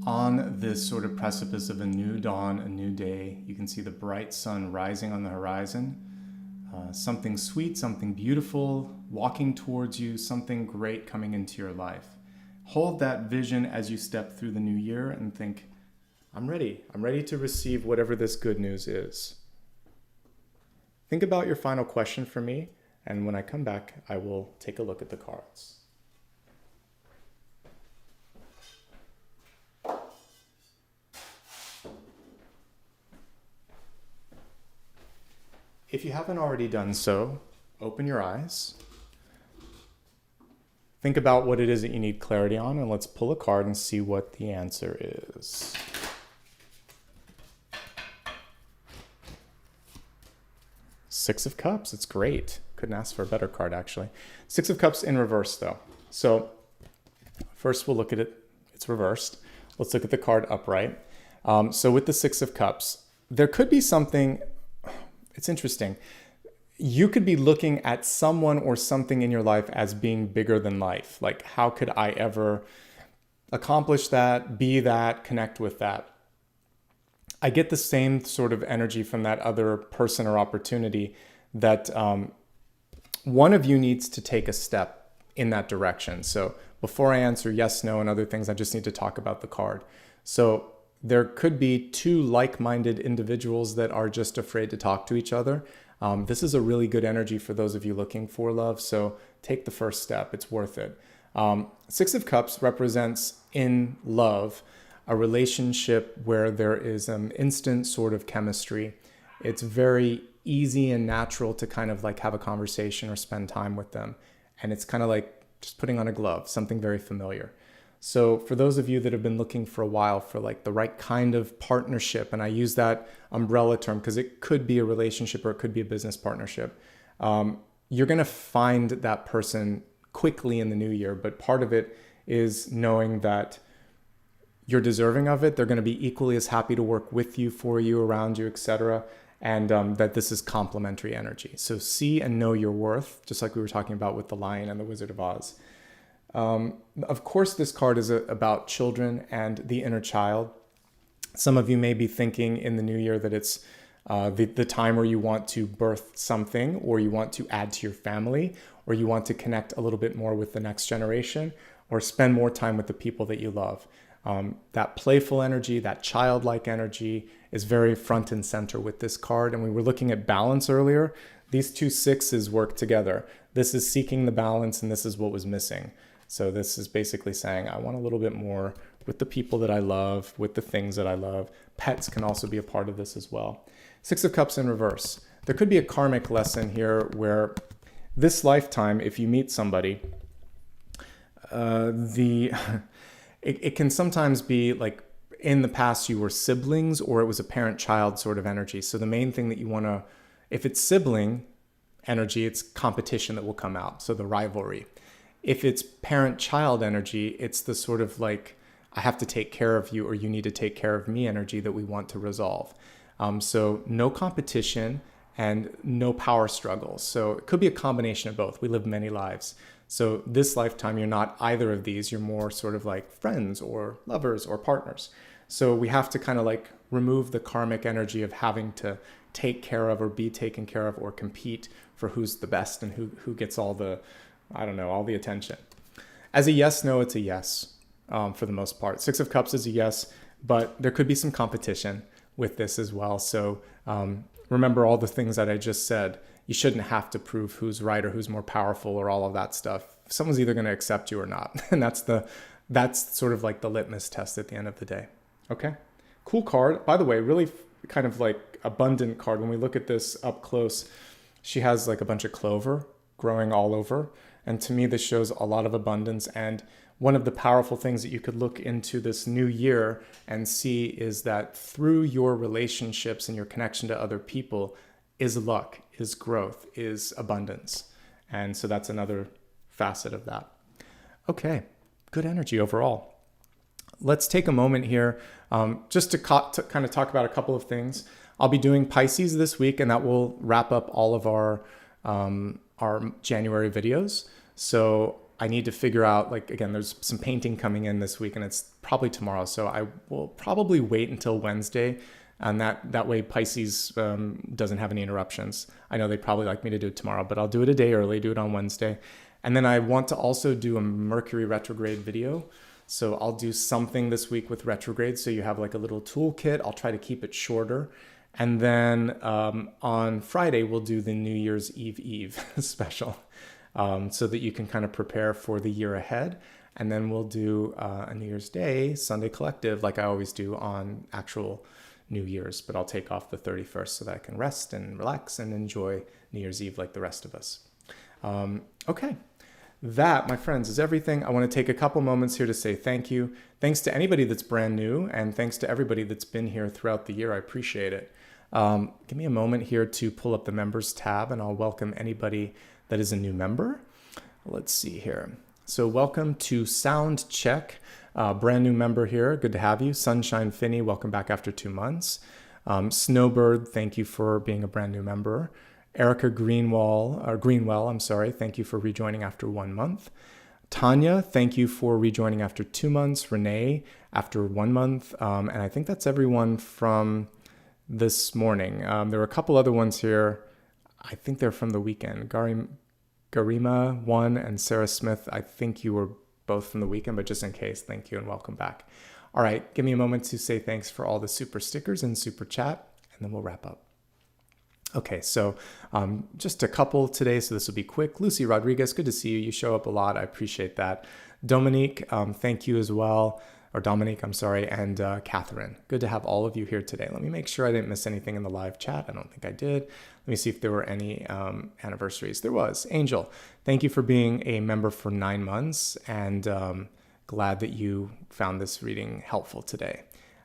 on this sort of precipice of a new dawn, a new day. You can see the bright sun rising on the horizon. Something sweet, something beautiful walking towards you, something great coming into your life. Hold that vision as you step through the new year and think, I'm ready. I'm ready to receive whatever this good news is. Think about your final question for me, and when I come back, I will take a look at the cards. If you haven't already done so, open your eyes. Think about what it is that you need clarity on, and let's pull a card and see what the answer is. Six of Cups, it's great. Couldn't ask for a better card, actually. Six of Cups in reverse, though. So first we'll look at it. It's reversed. Let's look at the card upright. So with the Six of Cups, there could be something, it's interesting. You could be looking at someone or something in your life as being bigger than life. Like, how could I ever accomplish that, be that, connect with that? I get the same sort of energy from that other person or opportunity that one of you needs to take a step in that direction. So before I answer yes, no, and other things, I just need to talk about the card. So there could be two like-minded individuals that are just afraid to talk to each other. This is a really good energy for those of you looking for love. So take the first step. It's worth it. Six of Cups represents in love a relationship where there is an instant sort of chemistry. It's very easy and natural to kind of like have a conversation or spend time with them. And it's kind of like just putting on a glove, something very familiar. So for those of you that have been looking for a while for like the right kind of partnership, and I use that umbrella term because it could be a relationship or it could be a business partnership, you're going to find that person quickly in the new year. But part of it is knowing that you're deserving of it. They're going to be equally as happy to work with you, for you, around you, etc. And that this is complementary energy. So see and know your worth, just like we were talking about with the Lion and the Wizard of Oz. Of course, this card is about children and the inner child. Some of you may be thinking in the new year that it's the time where you want to birth something, or you want to add to your family, or you want to connect a little bit more with the next generation, or spend more time with the people that you love. That playful energy, that childlike energy is very front and center with this card. And we were looking at balance earlier. These two sixes work together. This is seeking the balance, and this is what was missing. So this is basically saying, I want a little bit more with the people that I love, with the things that I love. Pets can also be a part of this as well. Six of Cups in reverse. There could be a karmic lesson here where this lifetime, if you meet somebody, it can sometimes be like in the past you were siblings, or it was a parent-child sort of energy. So the main thing that you want to, if it's sibling energy, it's competition that will come out. So the rivalry. If it's parent-child energy, it's the sort of like, I have to take care of you, or you need to take care of me energy that we want to resolve. So no competition and no power struggles. So it could be a combination of both. We live many lives. So this lifetime, you're not either of these. You're more sort of like friends or lovers or partners. So we have to kind of like remove the karmic energy of having to take care of or be taken care of or compete for who's the best and who gets all the, I don't know, all the attention. As a yes, no, it's a yes for the most part. Six of Cups is a yes, but there could be some competition with this as well. So remember all the things that I just said. You shouldn't have to prove who's right or who's more powerful or all of that stuff. Someone's either going to accept you or not. And that's sort of like the litmus test at the end of the day. Okay. Cool card. By the way, really kind of like abundant card. When we look at this up close, she has like a bunch of clover growing all over. And to me, this shows a lot of abundance. And one of the powerful things that you could look into this new year and see is that through your relationships and your connection to other people is luck, is growth, is abundance. And so that's another facet of that. Okay, good energy overall. Let's take a moment here just to kind of talk about a couple of things. I'll be doing Pisces this week, and that will wrap up all of our January videos. So I need to figure out, like, again, there's some painting coming in this week, and it's probably tomorrow. So I will probably wait until Wednesday, and that way Pisces doesn't have any interruptions. I know they'd probably like me to do it tomorrow, but I'll do it a day early, do it on Wednesday. And then I want to also do a Mercury retrograde video. So I'll do something this week with retrograde. So you have like a little toolkit. I'll try to keep it shorter. And then on Friday, we'll do the New Year's Eve special so that you can kind of prepare for the year ahead. And then we'll do a New Year's Day Sunday collective like I always do on actual New Year's. But I'll take off the 31st so that I can rest and relax and enjoy New Year's Eve like the rest of us. Okay. That, my friends, is everything. I want to take a couple moments here to say thank you. Thanks to anybody that's brand new, and thanks to everybody that's been here throughout the year. I appreciate it. Give me a moment here to pull up the members tab, and I'll welcome anybody that is a new member. Let's see here. So welcome to Sound Check, brand new member here. Good to have you. Sunshine Finney, welcome back after 2 months. Snowbird, thank you for being a brand new member. Erica Greenwell, thank you for rejoining after 1 month. Tanya, thank you for rejoining after 2 months. Renee, after 1 month. And I think that's everyone from this morning. There are a couple other ones here. I think they're from the weekend. Garima 1 and Sarah Smith, I think you were both from the weekend, but just in case, thank you and welcome back. All right, give me a moment to say thanks for all the super stickers and super chat, and then we'll wrap up. Okay, so just a couple today, so this will be quick. Lucy Rodriguez, good to see you. You show up a lot. I appreciate that. Dominique, thank you as well. Or Dominique, I'm sorry. And Catherine, good to have all of you here today. Let me make sure I didn't miss anything in the live chat. I don't think I did. Let me see if there were any anniversaries. There was. Angel, thank you for being a member for 9 months. And glad that you found this reading helpful today.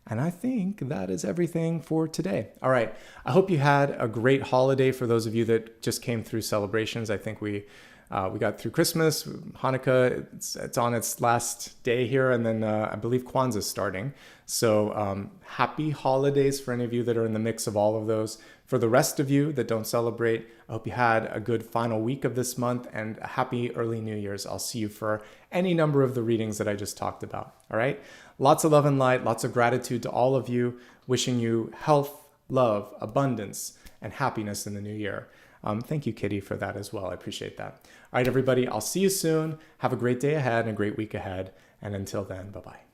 And I think that is everything for today. All right. I hope you had a great holiday for those of you that just came through celebrations. I think we got through Christmas, Hanukkah. It's on its last day here. And then I believe Kwanzaa is starting. So happy holidays for any of you that are in the mix of all of those. For the rest of you that don't celebrate, I hope you had a good final week of this month and a happy early New Year's. I'll see you for any number of the readings that I just talked about. All right. Lots of love and light, lots of gratitude to all of you, wishing you health, love, abundance, and happiness in the new year. Thank you, Kitty, for that as well. I appreciate that. All right, everybody, I'll see you soon. Have a great day ahead and a great week ahead. And until then, bye-bye.